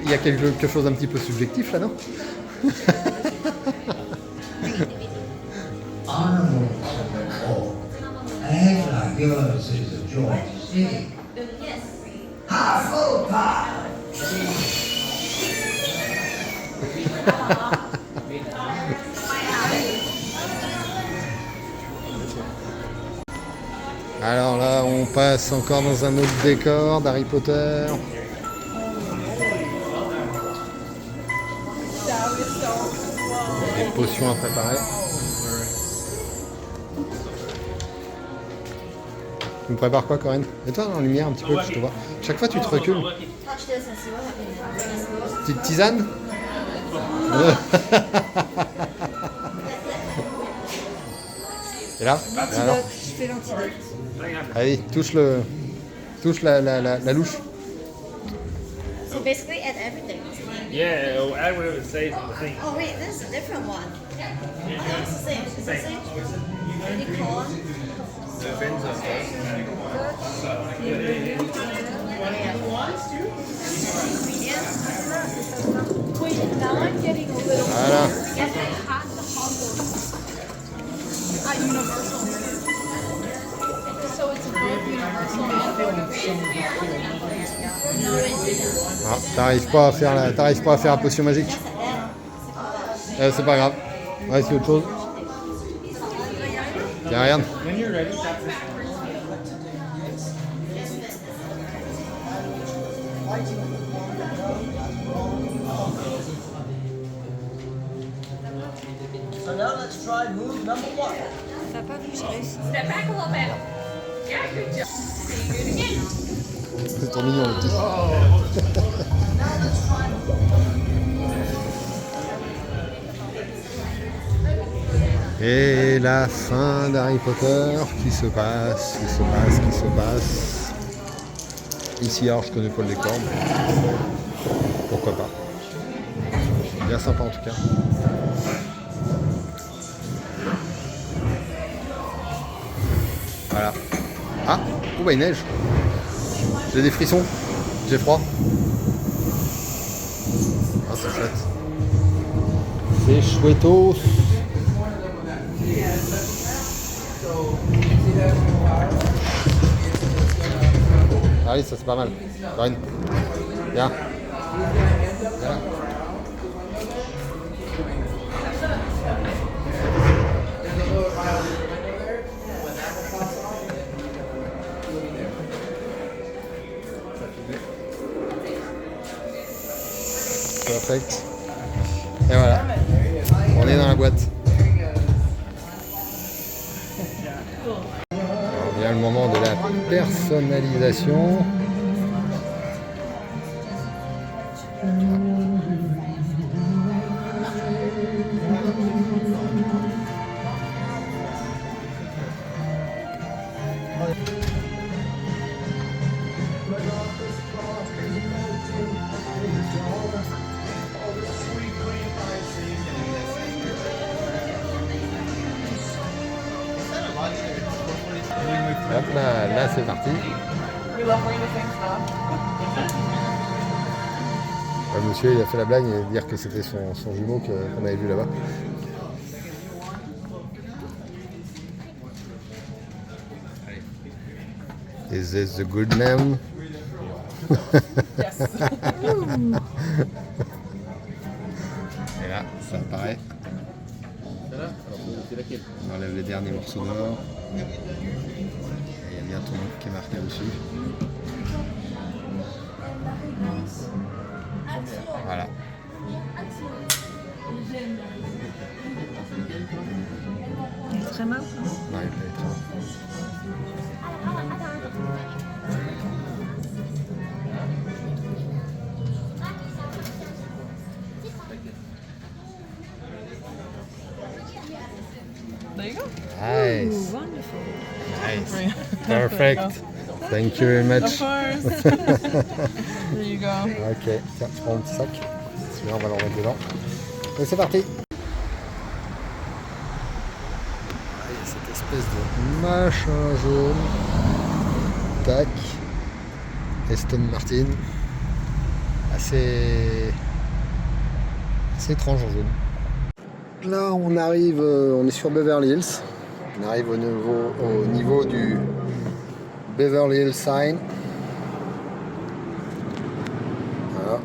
Il y a quelque chose d'un petit peu subjectif là, non? Alors là, on passe encore dans un autre décor d'Harry Potter. Des potions à préparer. Tu me prépares quoi, Corinne? Mets-toi en lumière un petit peu que je te vois. Chaque fois, tu te recules. Petite tisane. Et là, alors, je fais l'antidote. Allez, touche la louche. So basically add everything. Yeah, add whatever it says on the thing. Oh wait, this is a different one. Oh, it's the same. It's the same. Any corn? Wait, now I'm getting a little. Voilà. Yes, I had the Hogwarts at Universal. So it's both Universal and Ah, t'arrives pas à faire la potion magique. C'est pas grave. On va essayer autre chose. Tiens, regarde. So now let's try move number 1. Ça va pas vu, j'ai réussi. Step back a little bit. Yeah, good job. Do it again. C'est trop mignon le petit. Et la fin d'Harry Potter qui se passe. Ici, alors je connais pas le décor, mais pourquoi pas. Bien sympa en tout cas. Voilà. Ah, oh bah il neige. J'ai des frissons, j'ai froid. Ah c'est chouette. C'est chouettos. Allez, ça c'est pas mal. Corinne. Viens. Viens. Perfect. Et voilà. On est dans la boîte. Alors, vient le moment de la personnalisation. Hop là c'est parti. Le monsieur il a fait la blague et dire que c'était son jumeau qu'on avait vu là-bas. Is this the good man? Yes. Et là, ça apparaît. On enlève les derniers morceaux d'or. Et il y a bien ton nom qui est marqué dessus. Voilà. Il est très mal. Non, il est pas très mal. There you go. Nice. Ooh, wonderful. Nice. Perfect. Thank you very much. Of course. There you go. Ok, tiens, tu prends mon petit sac. Celui-là, on va le remettre dedans. Et c'est parti. Ah, il y a cette espèce de machin jaune. Tac. Aston Martin. Assez étrange en jaune. Là, on arrive, on est sur Beverly Hills. On arrive au niveau du Beverly Hills Sign. Voilà.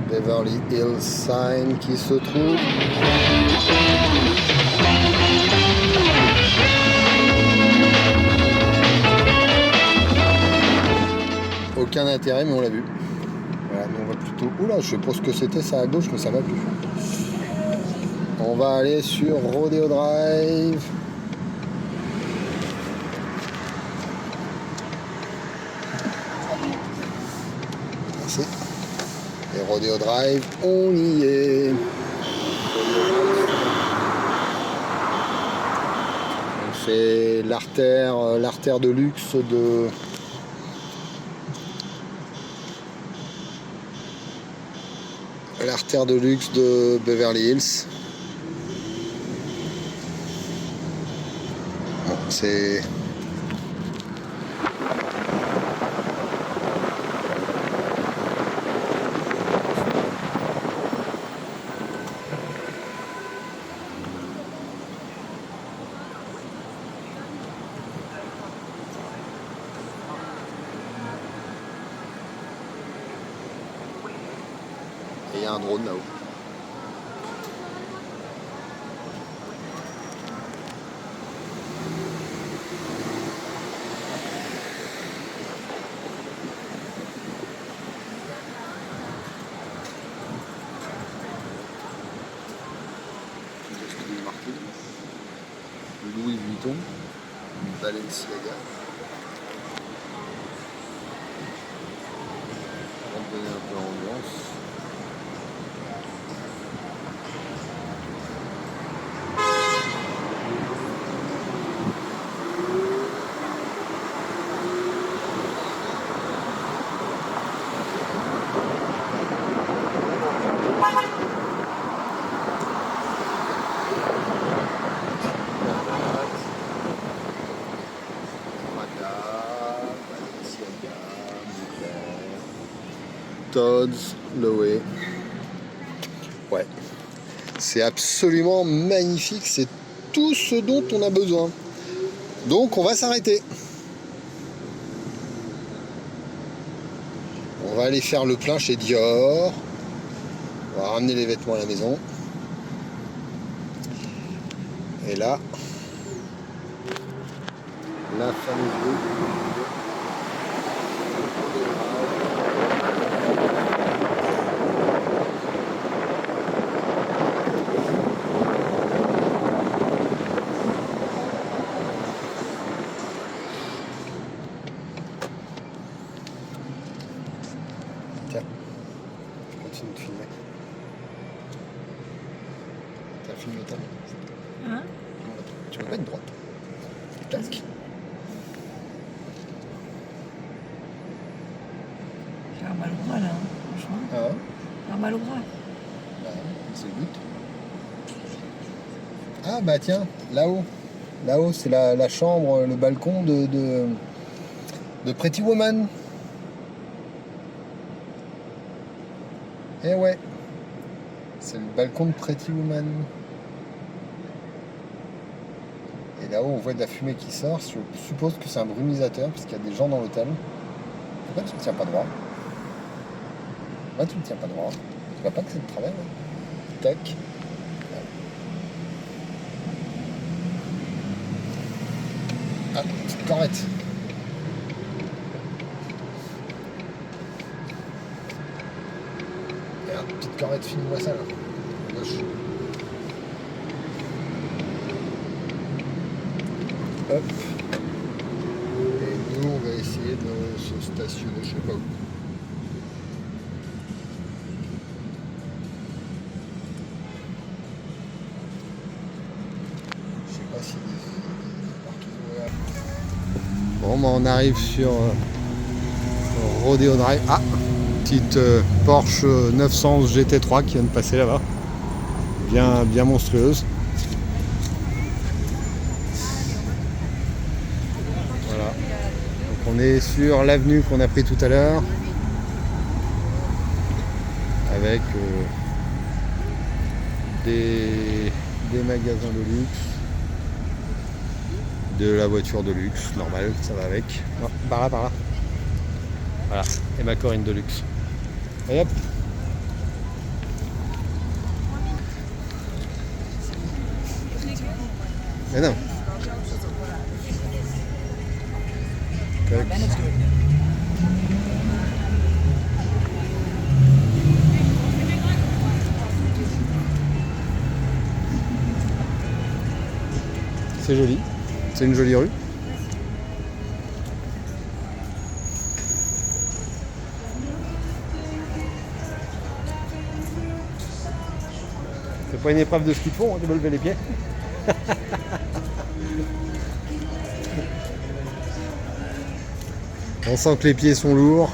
Beverly Hills Sign qui se trouve. Aucun intérêt, mais on l'a vu. Voilà, on va plutôt. Oula, je sais pas ce que c'était ça à gauche, mais ça va plus. On va aller sur Rodeo Drive. Merci. Et Rodeo Drive, on y est. C'est l'artère de luxe de. L'artère de luxe de Beverly Hills. Bon, c'est... Et il y a un drone là-haut. Louis Vuitton, Balenciaga. On va donner un peu d'ambiance. Tod's, Loewe. Ouais, c'est absolument magnifique, c'est tout ce dont on a besoin. Donc on va s'arrêter. On va aller faire le plein chez Dior. On va ramener les vêtements à la maison. Et là, la fameuse rue. Tiens, je continue de filmer. T'as filmé ta main. Hein? Tu veux pas une droite? Tac. J'ai un mal au bras là, franchement. Ah ouais? J'ai un mal au bras. Bah, c'est le but. Ah bah tiens, là-haut. Là-haut, c'est la chambre, le balcon de Pretty Woman. Eh ouais, c'est le balcon de Pretty Woman. Et là-haut, on voit de la fumée qui sort. Je suppose que c'est un brumisateur, puisqu'il y a des gens dans l'hôtel. Pourquoi tu ne tiens pas droit? Pourquoi tu ne tiens pas droit? Tu vois pas que c'est de travers? Tac. Ah, petite corvette. Petite corvette, filme-moi ça là. À gauche. Hop. Et nous, on va essayer de se stationner, je sais pas où. Je sais pas si des parkings ouverts. Bon, bah, on arrive sur Rodeo Drive. Ah, petite Porsche 911 GT3 qui vient de passer là-bas. Bien monstrueuse. Voilà. Donc on est sur l'avenue qu'on a pris tout à l'heure. Avec des magasins de luxe. De la voiture de luxe, normal, ça va avec. Oh, par là. Voilà, et ma Corine de luxe. Et hop. Mais non. Tac. C'est joli. C'est une jolie rue. C'est pas une épreuve de ski de fond, hein, de me lever les pieds. On sent que les pieds sont lourds.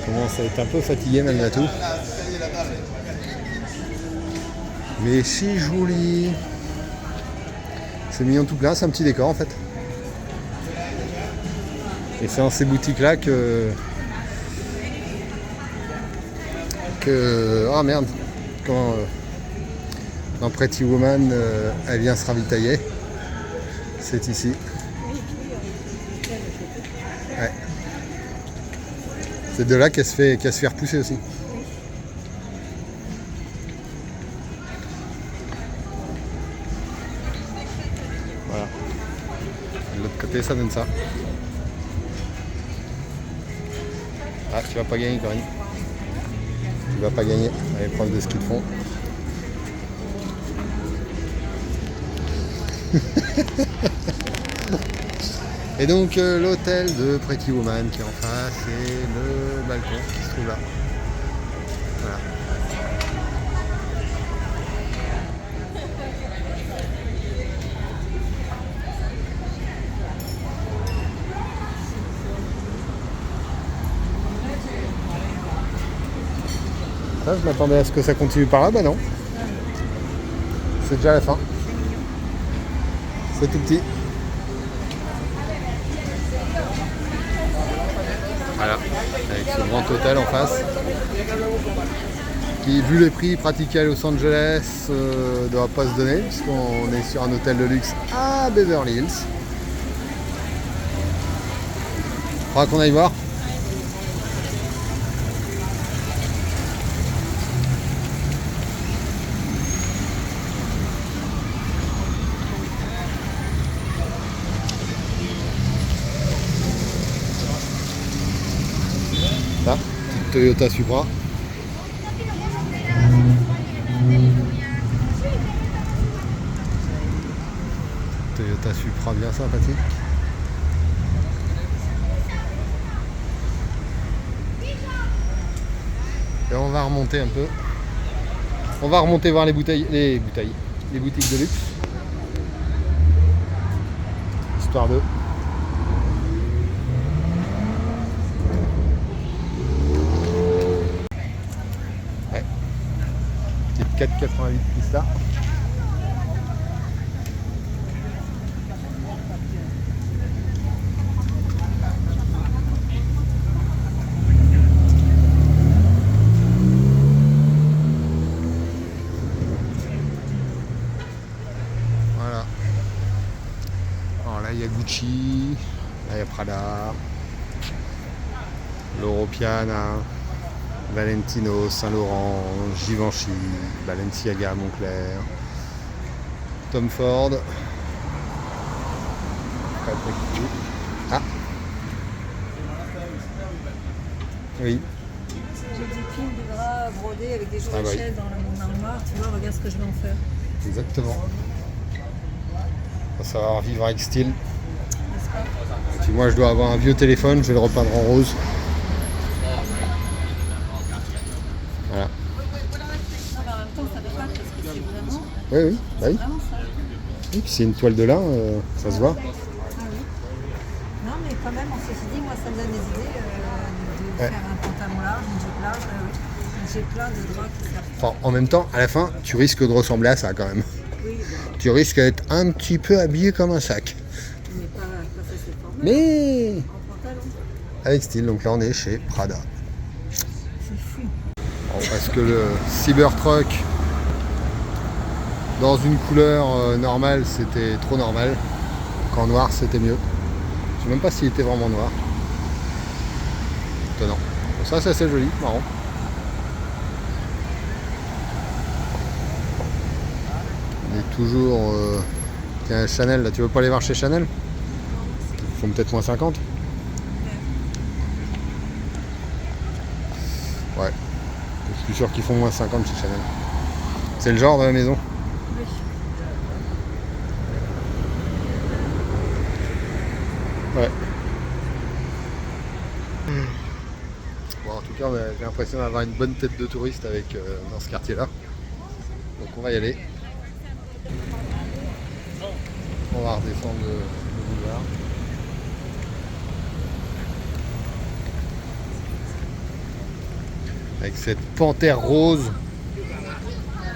On commence à être un peu fatigué malgré tout. Mais c'est joli. C'est mignon tout plein, c'est un petit décor en fait. Et c'est dans ces boutiques là que... Oh merde, quand Pretty Woman elle vient se ravitailler, c'est ici. Ouais. C'est de là qu'elle se fait repousser aussi. Voilà. De l'autre côté ça donne ça. Ah, tu vas pas gagner Corinne. Tu vas pas gagner à l'épreuve de ski de fond. Et donc l'hôtel de Pretty Woman qui est en face et le balcon qui se trouve là. Voilà. Ça, je m'attendais à ce que ça continue par là, bah non. C'est déjà la fin. C'est tout petit. Voilà, avec ce grand hôtel en face. Qui, vu les prix pratiqués à Los Angeles, ne doit pas se donner, puisqu'on est sur un hôtel de luxe à Beverly Hills. Faudra qu'on aille voir. Là, petite Toyota Supra. Toyota Supra bien sympathique. Et on va remonter un peu. On va remonter voir les boutiques de luxe. Histoire de... Ouais. Petite 4,88 Pista. Voilà. Alors là il y a Gucci, là il y a Prada, Loro Piana, Valentino, Saint-Laurent, Givenchy, Balenciaga, Moncler, Tom Ford. Ah. Oui. J'ai des piles de drap brodés avec des jours Ah bah oui. d'échelle dans mon armoire. Tu vois, regarde ce que je vais en faire. Exactement. On va savoir vivre avec style. N'est-ce pas? Si moi je dois avoir un vieux téléphone, je vais le repeindre en rose. Voilà. Non, mais en même temps, ça dépasse parce que c'est vraiment... Oui, oui, bah oui. Vraiment ça. Et puis c'est une toile de lin, ça se voit. Ah oui. Non, mais quand même, ceci dit, moi, ça me donne des idées de Ouais. faire un pantalon large, une jupe large. Oui. J'ai plein de draps qui servent. Enfin, en même temps, à la fin, tu risques de ressembler à ça quand même. Oui, Tu risques d'être un petit peu habillé comme un sac. mais pas ça, c'est formel. Mais En pantalon. avec style, donc là on est chez Prada. C'est fou. Bon, parce que le Cybertruck dans une couleur normale c'était trop normal. Qu'en noir c'était mieux. Je sais même pas s'il était vraiment noir. Étonnant. Bon, ça c'est assez joli, marrant. On est toujours... Tiens, Chanel, là, tu veux pas aller voir chez Chanel? Ils font peut-être moins 50. Ouais. Je suis sûr qu'ils font moins 50 chez Chanel. C'est le genre de la maison. Ouais. Bon, en tout cas, j'ai l'impression d'avoir une bonne tête de touriste avec dans ce quartier-là. Donc on va y aller. On va redescendre le boulevard. Avec cette panthère rose.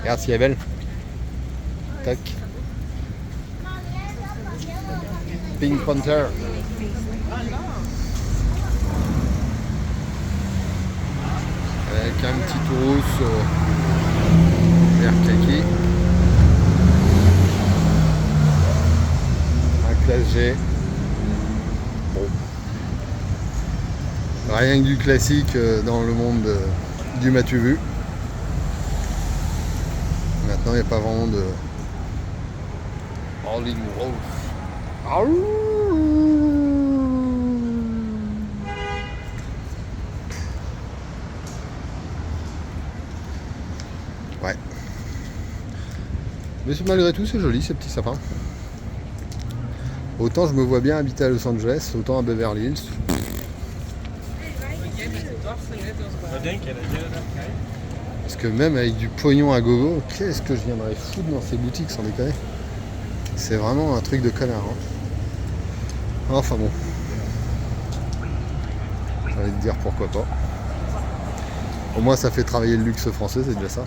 Regarde si elle est belle. Tac. Pink Panther. Avec un petit Taurus vert kaki. Un classe G. Bon. Rien que du classique dans le monde du m'as-tu vu. Maintenant il n'y a pas vraiment de All in Rose. Ouais. Mais malgré tout c'est joli ces petits sapins. Autant je me vois bien habiter à Los Angeles, autant à Beverly Hills. Parce que même avec du pognon à gogo, qu'est-ce que je viendrais foutre dans ces boutiques sans déconner. C'est vraiment un truc de connard. Hein. Enfin bon. J'ai envie de dire pourquoi pas. Au moins ça fait travailler le luxe français, c'est déjà ça.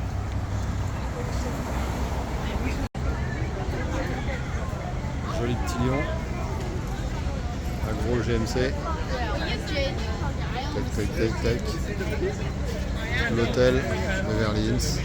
Joli petit lion. Un gros GMC. Tac tac tac tac. L'hôtel Beverly Hills.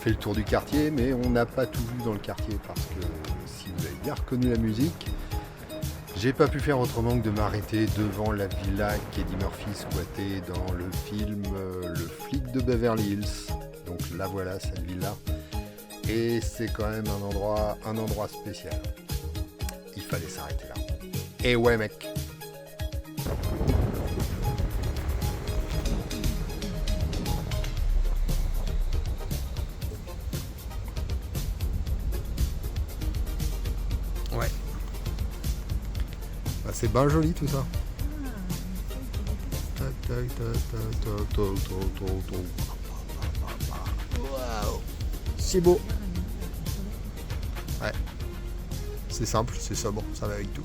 Fait le tour du quartier, mais on n'a pas tout vu dans le quartier parce que si vous avez bien reconnu la musique, J'ai pas pu faire autrement que de m'arrêter devant la villa qu'Eddie Murphy squattait dans le film Le flic de Beverly Hills. Donc là voilà cette villa. Et c'est quand même un endroit spécial. Il fallait s'arrêter là. Et ouais mec. Ouais. Bah, c'est bien joli tout ça. Waouh. C'est beau. Ouais. C'est simple, c'est sobre, ça va avec tout.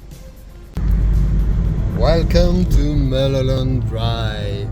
Welcome to Mulholland Drive.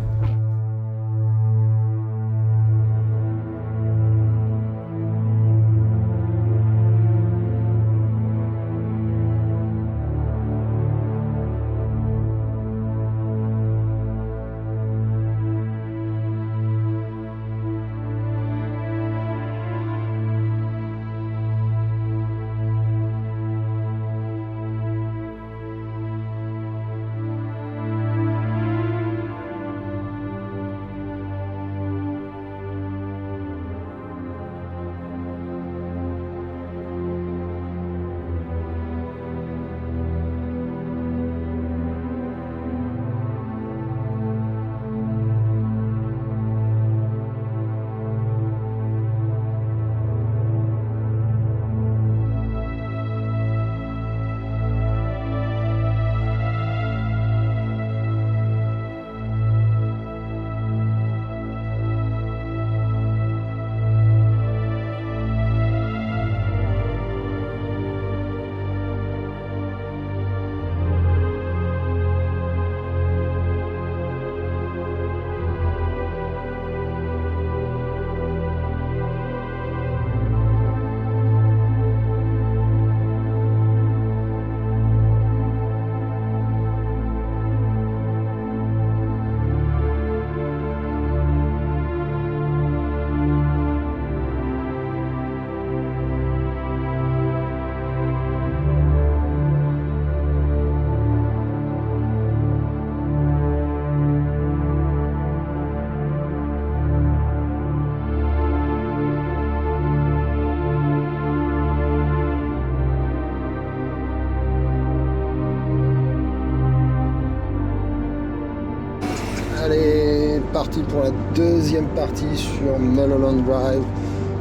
Allez, parti pour la deuxième partie sur Mulholland Drive.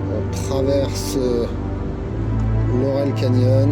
On traverse Laurel Canyon.